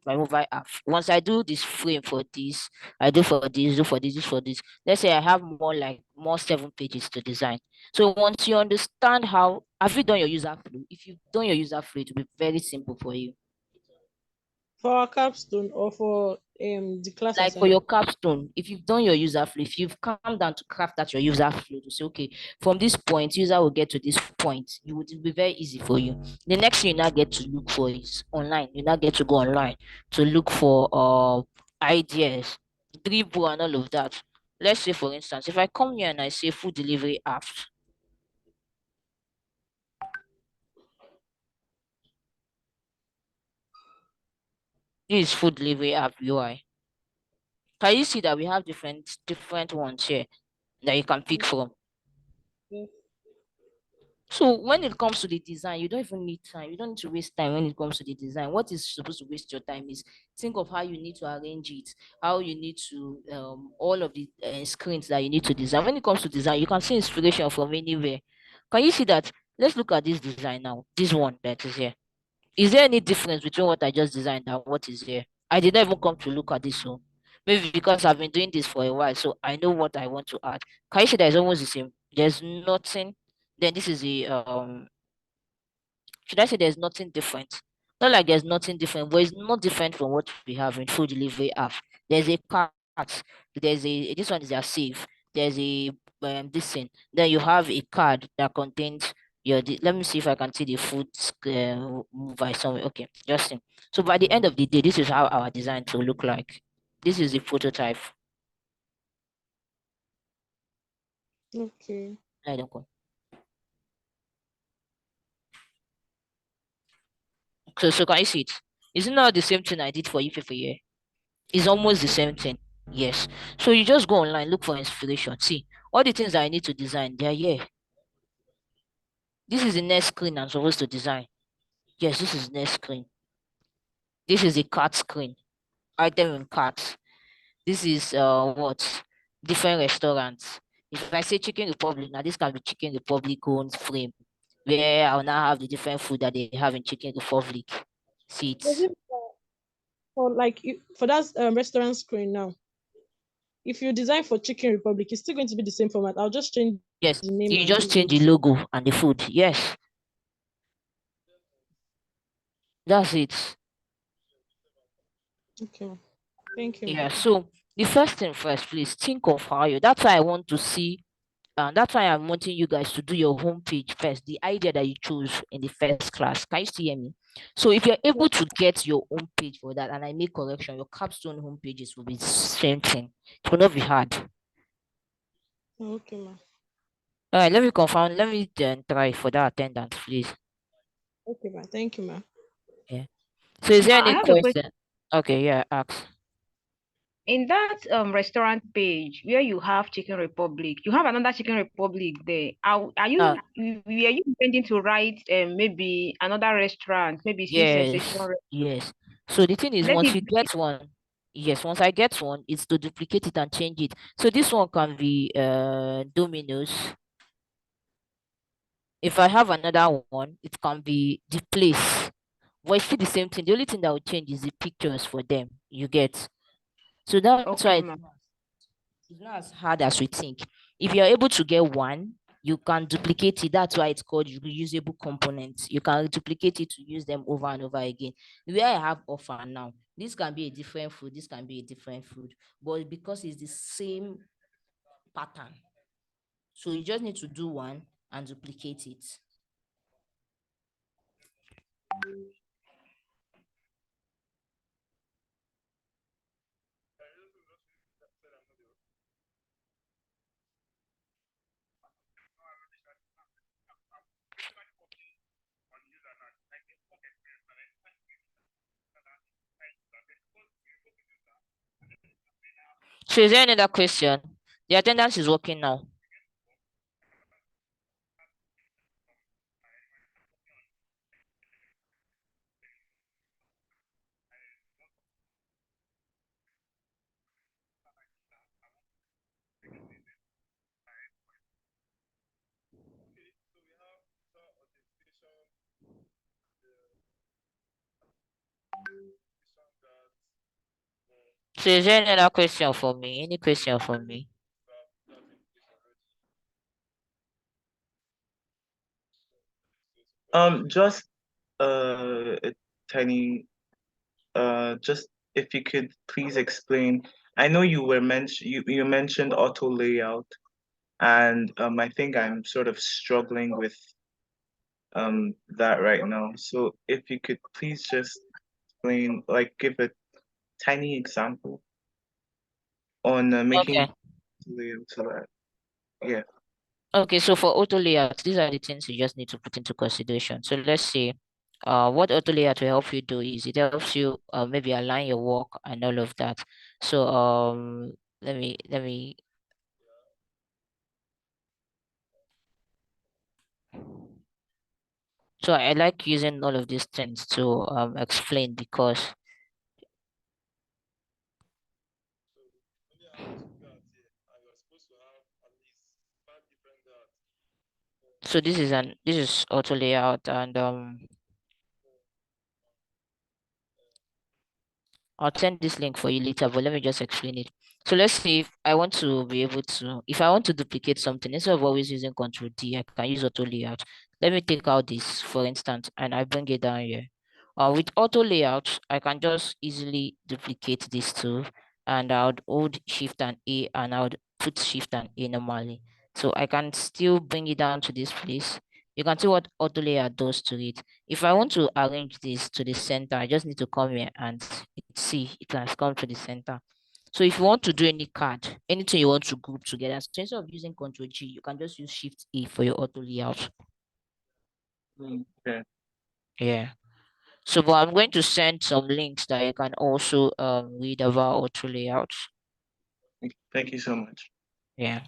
my mobile app. Once I do this frame for this, I do for this, do for this, do for this. Let's say I have more 7 pages to design. So once you understand how have you done your user flow? If you've done your user flow, it will be very simple for you. For our capstone or for the class Like for your assignment. capstone, if you've done your user flow, if you've come down to craft out your user flow to say, okay, from this point, user will get to this point, it would be very easy for you. The next thing you now get to look for is online. You now get to go online to look for ideas, dribble and all of that. Let's say, for instance, if I come here and I say food delivery apps, this is food delivery app UI. Can you see that we have different ones here that you can pick from? Yes. So when it comes to the design, you don't even need time. You don't need to waste time when it comes to the design. What is supposed to waste your time is think of how you need to arrange it, how you need to all of the screens that you need to design. When it comes to design, you can see inspiration from anywhere. Can you see that? Let's look at this design now. This one that is here. Is there any difference between what I just designed and what is here? I did not even come to look at this one. Maybe because I've been doing this for a while, so I know what I want to add. Can you see that it's almost the same? There's nothing. Then this is the should I say there's nothing different? Not like there's nothing different, but it's not different from what we have in food delivery app. There's a cart, there's a this one is a save, there's a this thing. Then you have a card that contains your let me see if I can see the food move by somewhere. Okay, just see. So by the end of the day, this is how our design will look like. This is the prototype. Okay. I don't know. So can you see it? Is it not the same thing I did for you people here? It's almost the same thing. Yes. So you just go online, look for inspiration. See, all the things that I need to design, they are here. This is the next screen I'm supposed to design. Yes, this is next screen. This is the cart screen. Item in cart. This is what? Different restaurants. If I say Chicken Republic, now this can be Chicken Republic own frame, where I'll now have the different food that they have in Chicken Republic. See Does it. it for like for that restaurant screen now? If you design for Chicken Republic, it's still going to be the same format. I'll just change Yes, the name you and just the change the logo. logo and the food. Yes, that's it. Okay. Thank you, Yeah, ma'am. so the first thing first, please think of how you. That's why I want to see, that's why I'm wanting you guys to do your homepage first. The idea that you chose in the first class. Can you still hear me? So if you're able to get your own page for that, and I make correction, your capstone homepages will be the same thing. It will not be hard. Okay, ma'am. All right, let me confirm. Let me then try for that attendance, please. Okay, ma'am. Thank you, ma'am. Yeah. So is there I any have a question. question? Okay, yeah, ask. In that restaurant page where you have Chicken Republic, you have another Chicken Republic there. Are Uh, were you intending to write maybe another restaurant, maybe Sweet Sensation? yes, yes. So the thing is, Let once it you be. get one, yes, once I get one, it's to duplicate it and change it. So this one can be Domino's. If I have another one, it can be the place. But it's still the same thing. The only thing that will change is the pictures for them. You get. So that's why Okay, ma'am. it's not as hard as we think. If you're able to get one, you can duplicate it. That's why it's called reusable components. You can duplicate it to use them over and over again. Where I have offer now, this can be a different food, this can be a different food, but because it's the same pattern, so you just need to do one and duplicate it. So is there another question? The attendance is working now. So is there another question for me? Any question for me? Just a tiny, just if you could please explain. I know you mentioned auto layout, and I think I'm sort of struggling with that right now. So if you could please just explain, like, give a tiny example on making Okay. layout to that. Yeah. Okay, so for auto layout, these are the things you just need to put into consideration. So let's say, what auto layout will help you do is it helps you maybe align your work and all of that. So let me so I like using all of these things to explain because so this is auto layout and I'll send this link for you later, but let me just explain it. So let's say if I want to be able to, if I want to duplicate something, instead of always using Control D, I can use auto layout. Let me take out this, for instance, and I bring it down here. With auto layout, I can just easily duplicate this too, and I would hold Shift and A, and I would put Shift and A normally. So I can still bring it down to this place. You can see what auto layout does to it. If I want to arrange this to the center, I just need to come here and see it has come to the center. So if you want to do any card, anything you want to group together, so instead of using Ctrl G, you can just use Shift A for your auto layout. Okay. Yeah. So but I'm going to send some links that you can also read about auto layouts. Thank you so much. Yeah.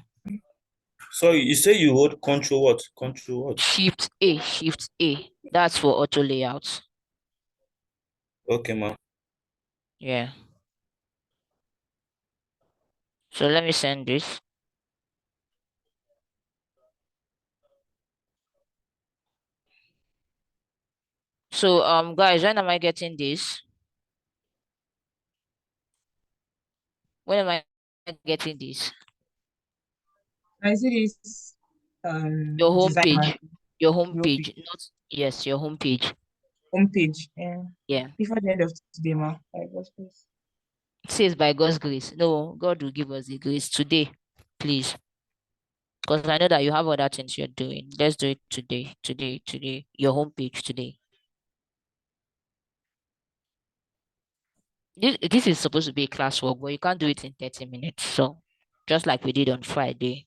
Sorry, you say you hold control what? Control what? Shift A, Shift A. That's for auto layouts. Okay, ma. Yeah. So let me send this. So guys, when am I getting this? When am I getting this? I see this Your home design page. Your home your page, not yes, your home page. homepage. Yeah. Yeah. Before the end of today, ma. I was please. It says by God's grace. No, God will give us the grace today, please. Because I know that you have other things you're doing. Let's do it today, today, today. Your homepage today. This is supposed to be a classwork, but you can't do it in 30 minutes. So just like we did on Friday.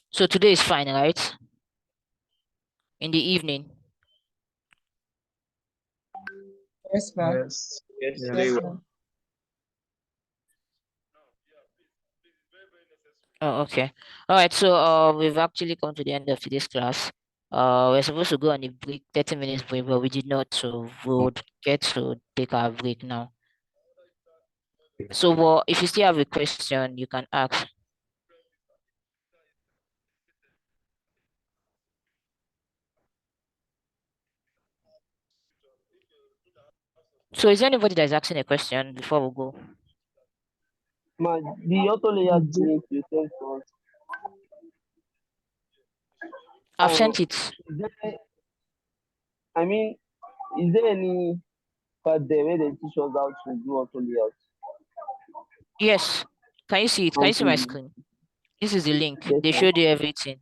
So today is fine, right? In the evening. Yes, ma. Yes. Yes, Yeah. today. Yes, ma. Oh, okay. All right. So we've actually come to the end of today's class. We're supposed to go on a break, 30 minutes break, but we did not. So we would get to take our break now. So if you still have a question, you can ask. So is there anybody that's asking a question before we go? The auto layout link you sent to us. I've sent it. Is there, I mean, is there any part there where they teach us how to do auto layout? Yes. Can you see it? Can you see my Okay. screen? This is the link. Yes, They ma'am. showed you everything.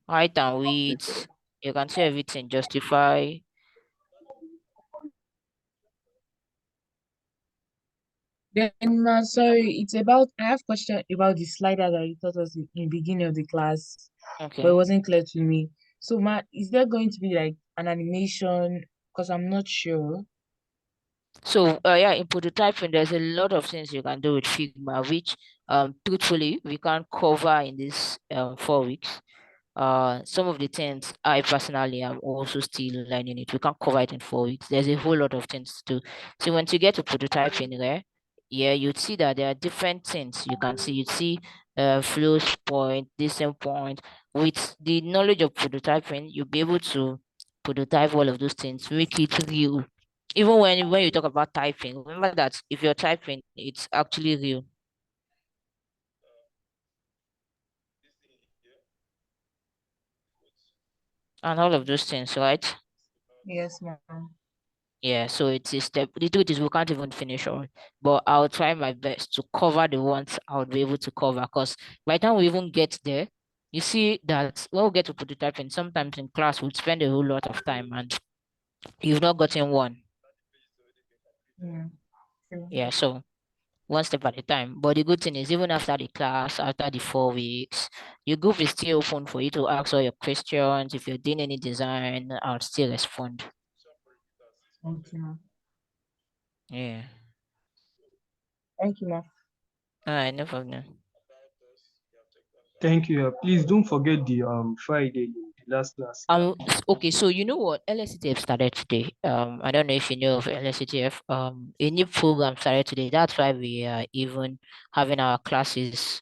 Height and Yes, width. You can see everything. Justify. Then, ma, sorry, it's about. I have question about the slider that you taught us in the beginning of the class, but it Okay. wasn't clear to me. So, ma, is there going to be like an animation? Because I'm not sure. So yeah, in prototyping, there's a lot of things you can do with Figma, which truthfully we can't cover in this 4 weeks. Some of the things I personally am also still learning it. We can't cover it in 4 weeks. There's a whole lot of things to do. So once you get to prototyping there, yeah, you'd see that there are different things you can see. You'd see flows point, distant point. With the knowledge of prototyping, you'll be able to prototype all of those things, make it real. Even when you talk about typing, remember that if you're typing, it's actually real. And all of those things, right? Yes, ma'am. Yeah, so it's a step. The truth is we can't even finish all, but I'll try my best to cover the ones I would be able to cover. Because by the time we even get there, you see that when we get to prototyping, sometimes in class we'd spend a whole lot of time and you've not gotten one. Yeah. Yeah, so one step at a time. But the good thing is, even after the class, after the 4 weeks, your group is still open for you to ask all your questions. If you're doing any design, I'll still respond. Okay, ma'am. Yeah. Thank you, ma'am. All right, no problem. Thank you. Please don't forget the Friday, the last class. Okay, so you know what? LSCTF started today. I don't know if you know of LSCTF. A new program started today. That's why we are even having our classes